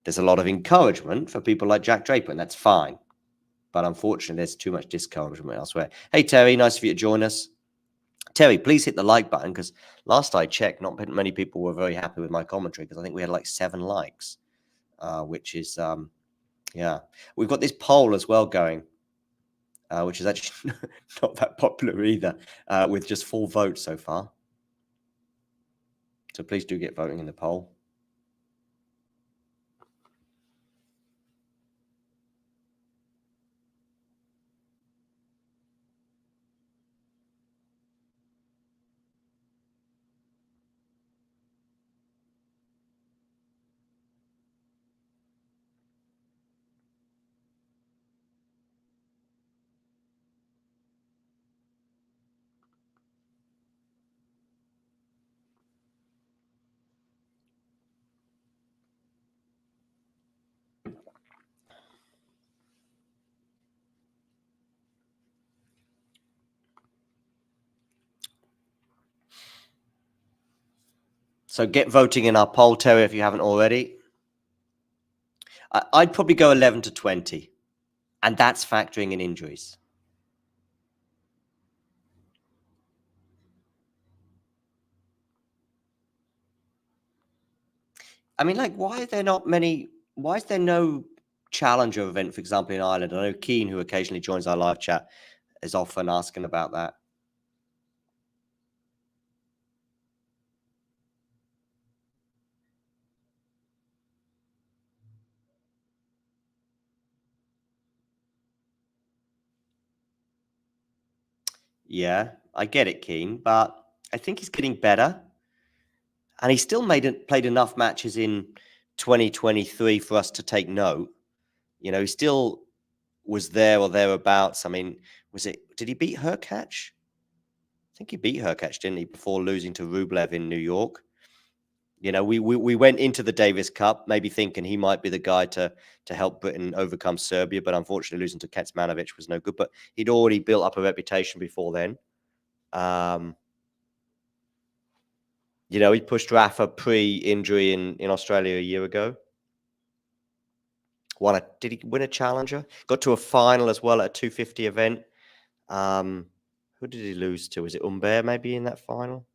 there's a lot of encouragement for people like Jack Draper, and that's fine. But unfortunately, there's too much discouragement elsewhere. Hey, Terry, nice of you to join us. Terry, please hit the like button, because last I checked, not many people were very happy with my commentary, because I think we had like 7 likes, which is, yeah. We've got this poll as well going, which is actually not that popular either, with just 4 votes so far. So please do get voting in the poll. So get voting in our poll, Terry, if you haven't already. I'd probably go 11 to 20, and that's factoring in injuries. I mean, like, why is there no challenger event, for example, in Ireland? I know Keane, who occasionally joins our live chat, is often asking about that. Yeah, I get it, Keen, but I think he's getting better. And he still played enough matches in 2023 for us to take note. You know, he still was there or thereabouts. I mean, did he beat Hurkacz? I think he beat Hurkacz, didn't he, before losing to Rublev in New York? You know, we went into the Davis Cup maybe thinking he might be the guy to help Britain overcome Serbia, but unfortunately losing to Kecmanovic was no good. But he'd already built up a reputation before then. You know, he pushed Rafa pre-injury in Australia a year ago. Did he win a challenger? Got to a final as well at a 250 event. Who did he lose to? Was it Humbert maybe in that final?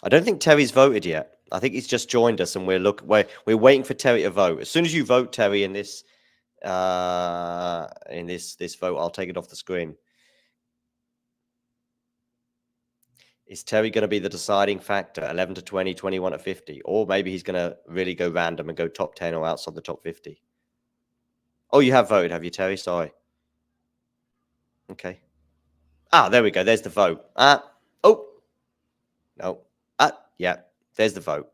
I don't think Terry's voted yet. I think he's just joined us, and we're waiting for Terry to vote. As soon as you vote, Terry, in this vote, I'll take it off the screen. Is Terry going to be the deciding factor? 11 to 20, 21 to 50, or maybe he's going to really go random and go top 10 or outside the top 50. Oh, you have voted, have you, Terry? Sorry. Okay. Ah, there we go. There's the vote. Oh, no. Yeah, there's the vote.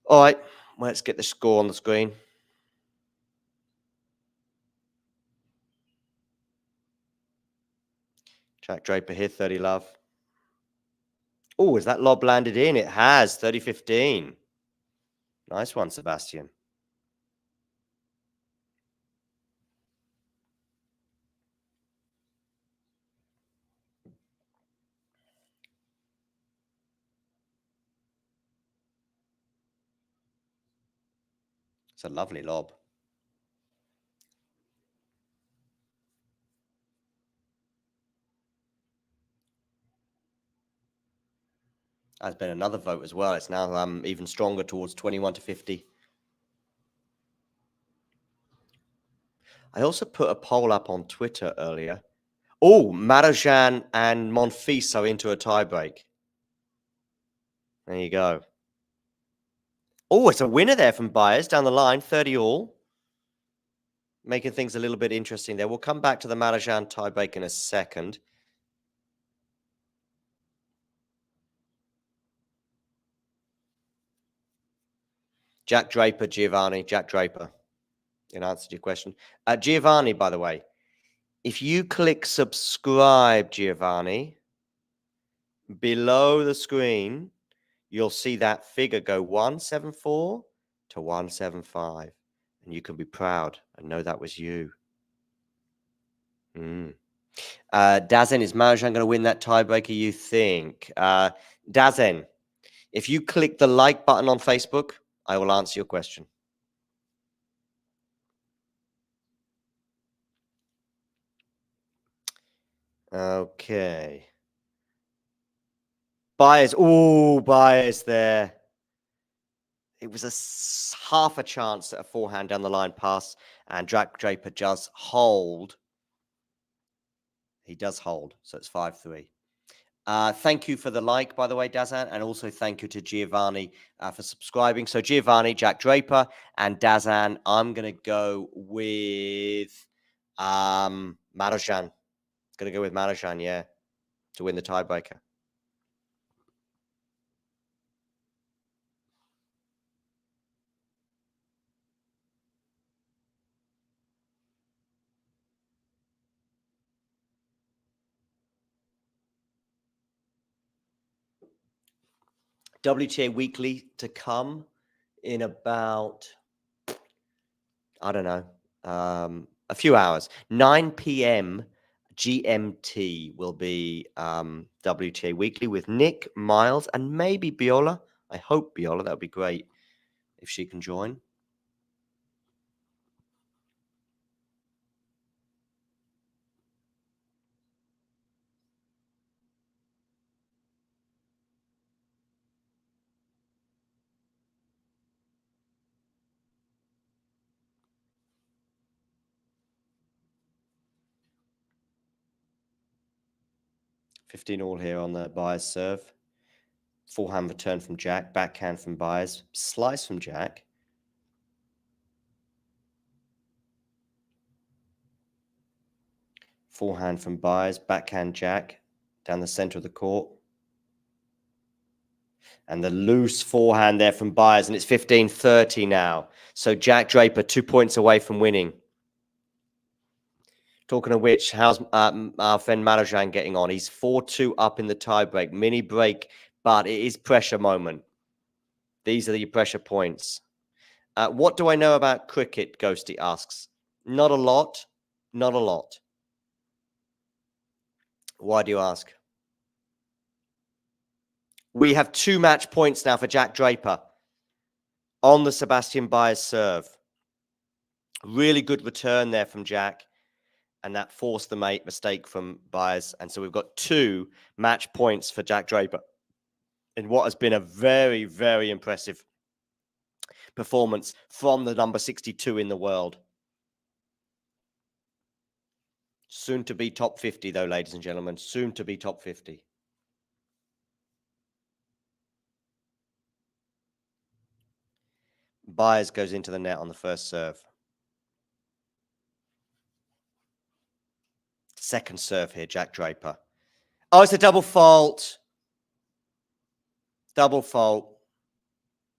All right, let's get the score on the screen. Jack Draper here, 30 love. Oh, has that lob landed in? It has, 30-15. Nice one, Sebastian. It's a lovely lob. There's been another vote as well. It's now even stronger towards 21 to 50. I also put a poll up on Twitter earlier. Oh, Marajan and Monfils are into a tiebreak. There you go. Oh, it's a winner there from Baez down the line, 30 all. Making things a little bit interesting there. We'll come back to the Marajan tiebreak in a second. Jack Draper, Giovanni, Jack Draper, in answer to your question. Giovanni, by the way, if you click subscribe, Giovanni, below the screen, you'll see that figure go 174 to 175. And you can be proud and know that was you. Dazen, is Marajan going to win that tiebreaker, you think? Dazen, if you click the like button on Facebook, I will answer your question. Okay. Baez. Oh, Baez there. It was half a chance at a forehand down the line pass, and Jack Draper does hold. He does hold, so it's 5-3. Thank you for the like, by the way, Dazan, and also thank you to Giovanni for subscribing. So Giovanni, Jack Draper, and Dazan, I'm going to go with Marajan. Going to go with Marajan, yeah, to win the tiebreaker. WTA Weekly to come in about, I don't know, a few hours. 9 p.m. GMT will be WTA Weekly with Nick, Miles, and maybe Biola. I hope Biola. That would be great if she can join. $15 all here on the Baez serve. Forehand return from Jack. Backhand from Baez. Slice from Jack. Forehand from Baez, backhand Jack down the center of the court. And the loose forehand there from Baez, and it's 15-30 now. So Jack Draper 2 points away from winning. Talking of which, how's our friend Marajan getting on? He's 4-2 up in the tiebreak. Mini break, but it is pressure moment. These are the pressure points. What do I know about cricket, Ghosty asks. Not a lot. Not a lot. Why do you ask? We have 2 match points now for Jack Draper on the Sebastian Baez serve. Really good return there from Jack. And that forced the mistake from Baez. And so we've got 2 match points for Jack Draper in what has been a very, very impressive performance from the number 62 in the world. Soon to be top 50, though, ladies and gentlemen. Soon to be top 50. Baez goes into the net on the first serve. Second serve here, Jack Draper. Oh, it's a double fault. Double fault.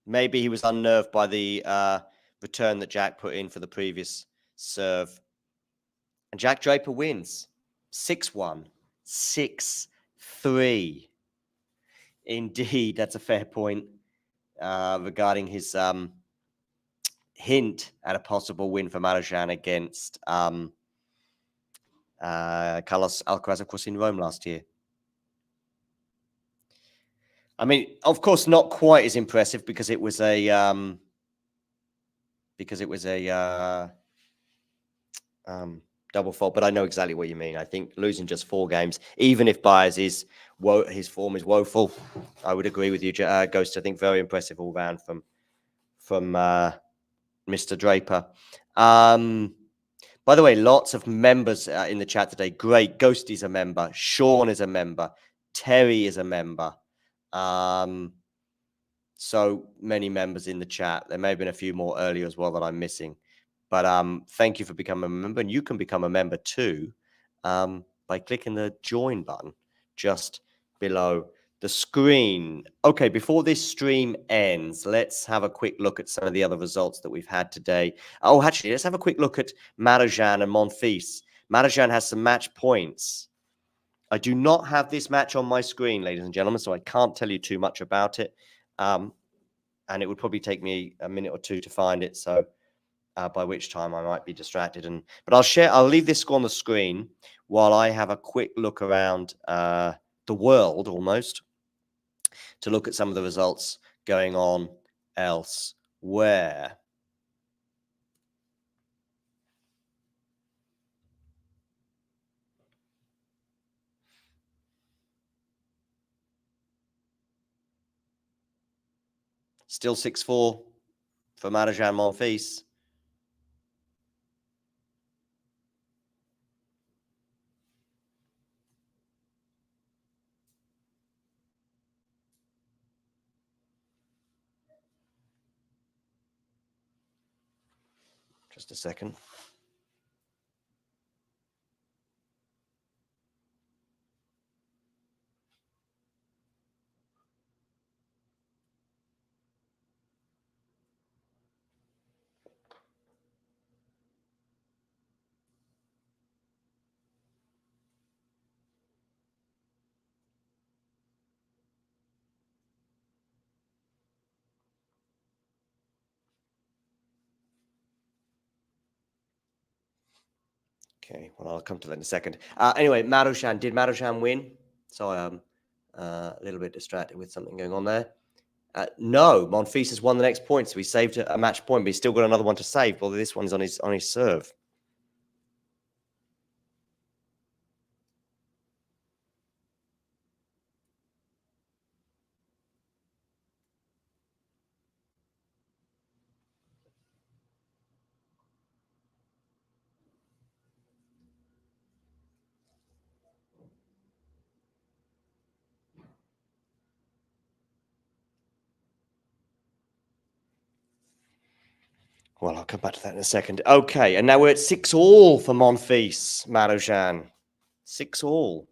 Maybe he was unnerved by the return that Jack put in for the previous serve. And Jack Draper wins. 6-1. 6-3. Indeed, that's a fair point regarding his hint at a possible win for Marajan against Carlos Alcaraz, of course, in Rome last year. I mean, of course, not quite as impressive because it was a double fault. But I know exactly what you mean. I think losing just 4 games, even if Baez his form is woeful, I would agree with you, Ghost. I think very impressive all round from Mr. Draper. By the way, lots of members in the chat today. Great. Ghost is a member. Sean is a member. Terry is a member. So many members in the chat. There may have been a few more earlier as well that I'm missing. But thank you for becoming a member. And you can become a member too by clicking the join button just below the screen. Okay, before this stream ends, let's have a quick look at some of the other results that we've had today. Oh, actually, let's have a quick look at Marajan and Monfils. Marajan has some match points. I do not have this match on my screen, ladies and gentlemen, so I can't tell you too much about it. And it would probably take me a minute or 2 to find it. So by which time I might be distracted. But I'll leave this on the screen while I have a quick look around the world almost to look at some of the results going on elsewhere. Still 6-4 for Marajan Monfils. Just a second. Okay, well, I'll come to that in a second. Anyway, Marajan. Did Marajan win? Sorry, I'm a little bit distracted with something going on there. No, Monfils has won the next point, so he saved a match point, but he's still got another one to save. Although this one's on his serve. Well, I'll come back to that in a second. Okay, and now we're at 6-all for Monfils, Marajan. 6-all.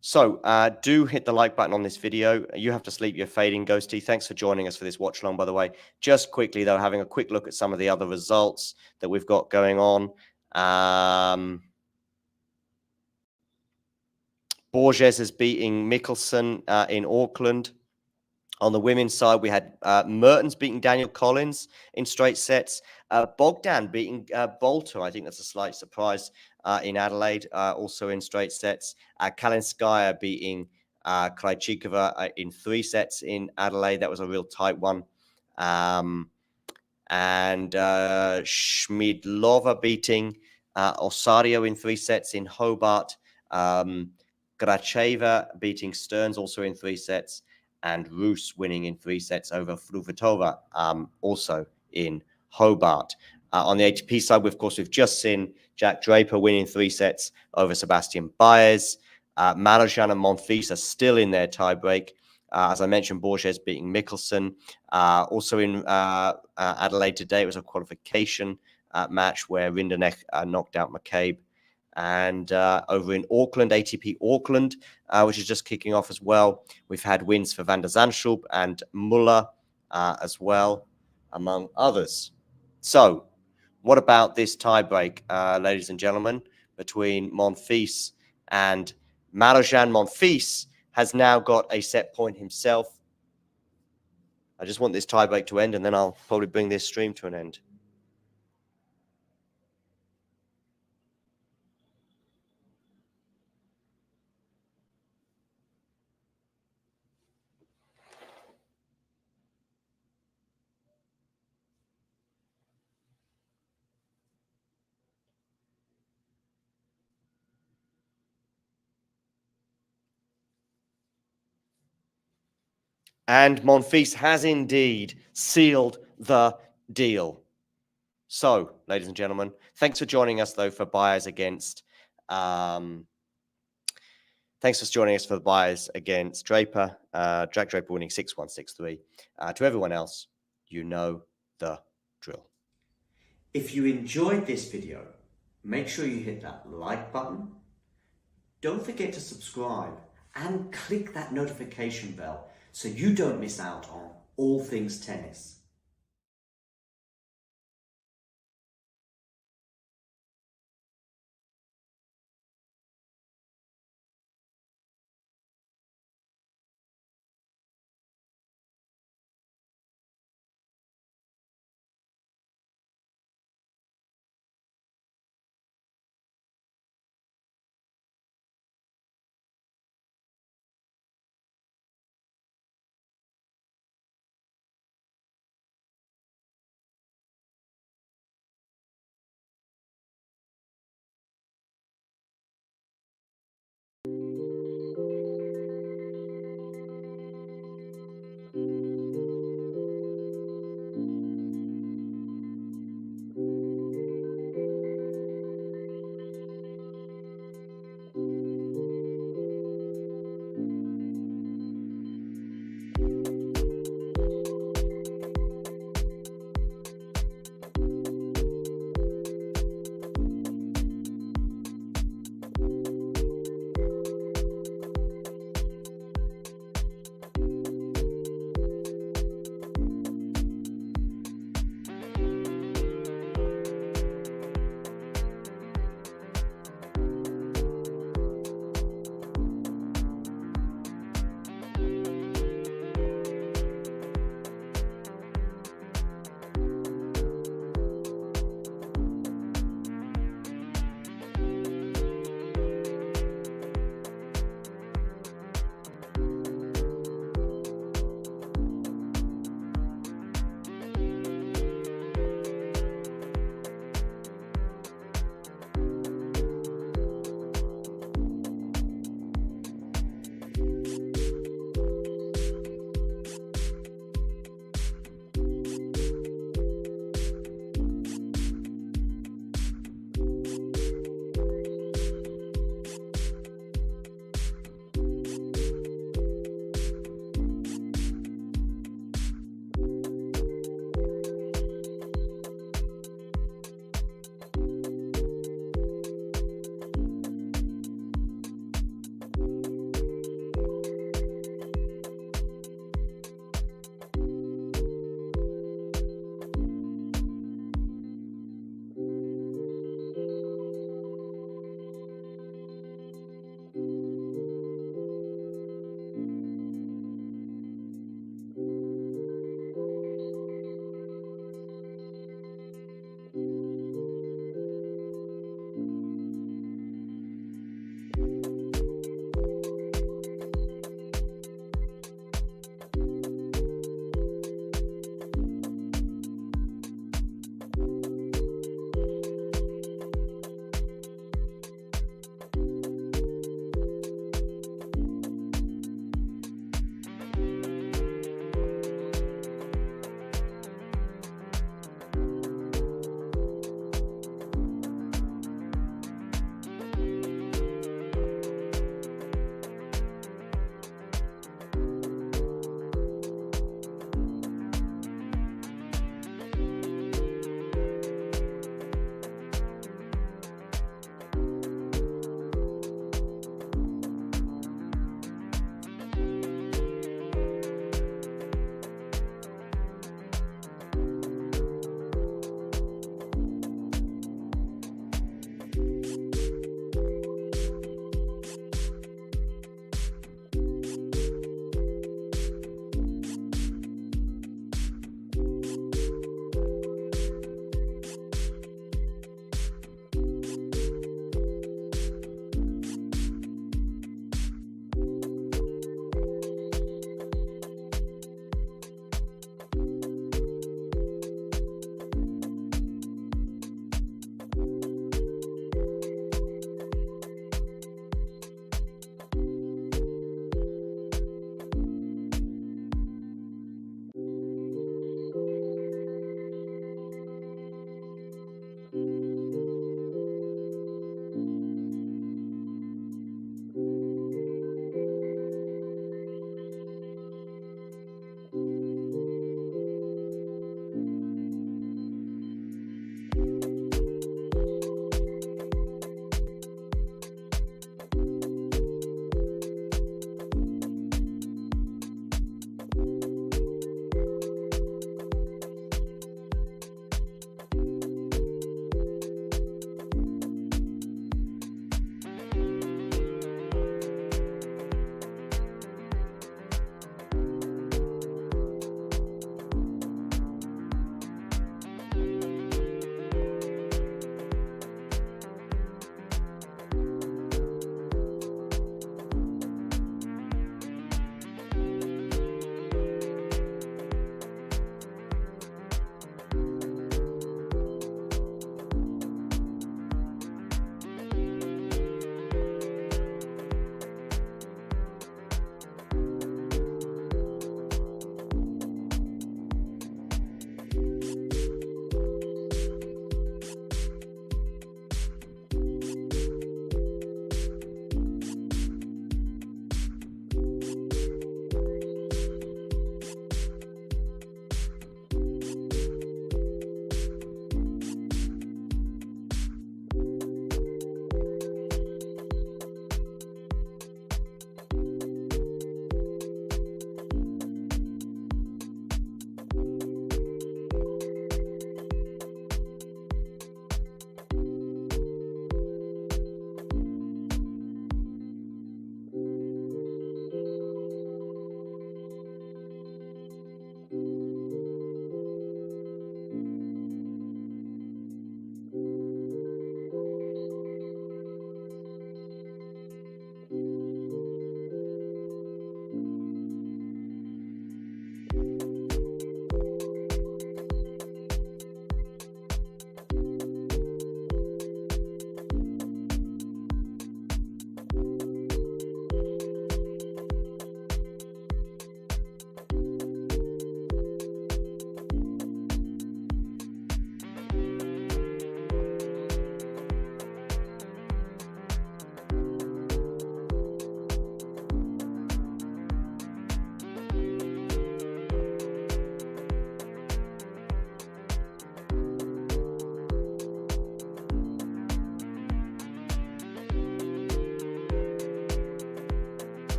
So do hit the like button on this video. You have to sleep, you're fading, Ghosty. Thanks for joining us for this watch along, by the way. Just quickly, though, having a quick look at some of the other results that we've got going on. Baez is beating Mickelson in Auckland. On the women's side, we had Mertens beating Daniel Collins in straight sets. Bogdan beating Bolter. I think that's a slight surprise in Adelaide, also in straight sets. Kalinskaya beating Krejcikova in 3 sets in Adelaide. That was a real tight one. And Schmidlova beating Osario in 3 sets in Hobart. Gracheva beating Stearns also in 3 sets. And Roos winning in 3 sets over Fruhvirtova, also in Hobart. On the ATP side, of course, we've just seen Jack Draper winning 3 sets over Sebastian Baez. Marozsan and Monfils are still in their tiebreak. As I mentioned, Baez beating Mickelson. Also in Adelaide today, it was a qualification match where Rinderknech knocked out McCabe. And over in Auckland, ATP Auckland, which is just kicking off as well. We've had wins for Van der Zandschulp and Muller as well, among others. So what about this tiebreak, ladies and gentlemen, between Monfils and Marozsan? Monfils has now got a set point himself. I just want this tiebreak to end, and then I'll probably bring this stream to an end. And Monfils has indeed sealed the deal. So, ladies and gentlemen, thanks for joining us, though, for Baez against... thanks for joining us for the Baez against Draper. Jack Draper winning 6-1, 6-3. To everyone else, you know the drill. If you enjoyed this video, make sure you hit that like button. Don't forget to subscribe and click that notification bell so you don't miss out on all things tennis.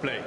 Play.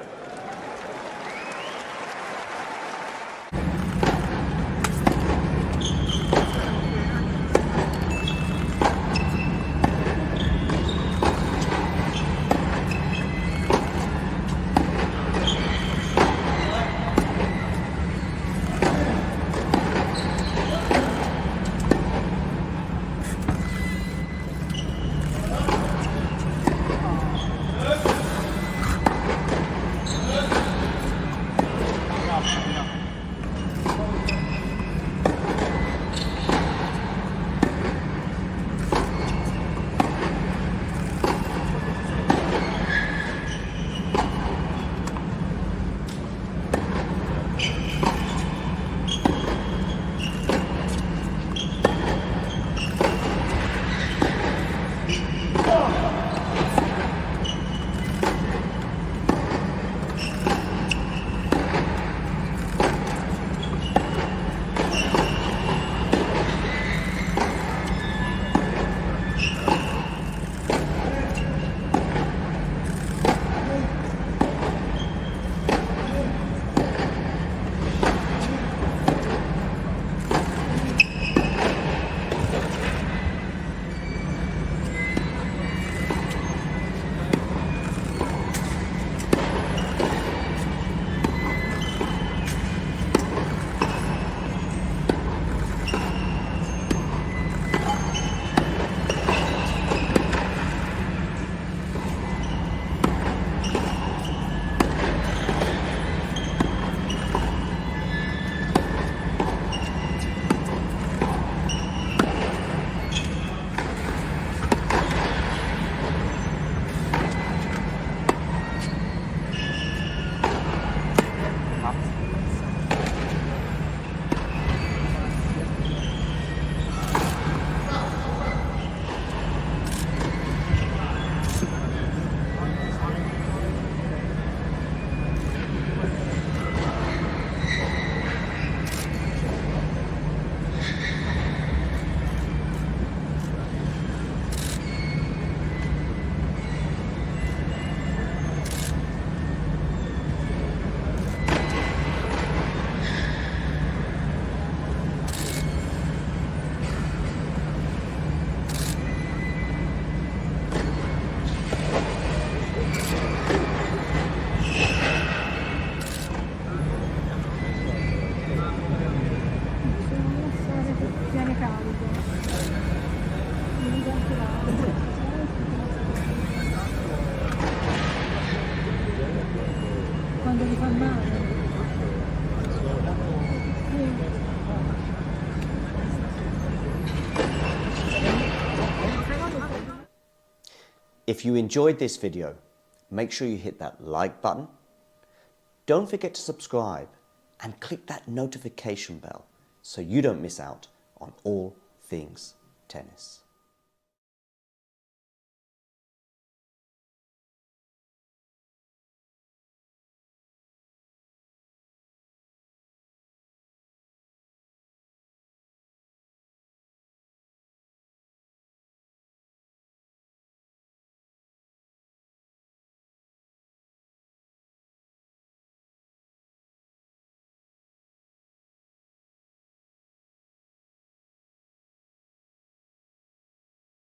Quando mi fa male. If you enjoyed this video, make sure you hit that like button. Don't forget to subscribe and click that notification bell so you don't miss out on all things tennis.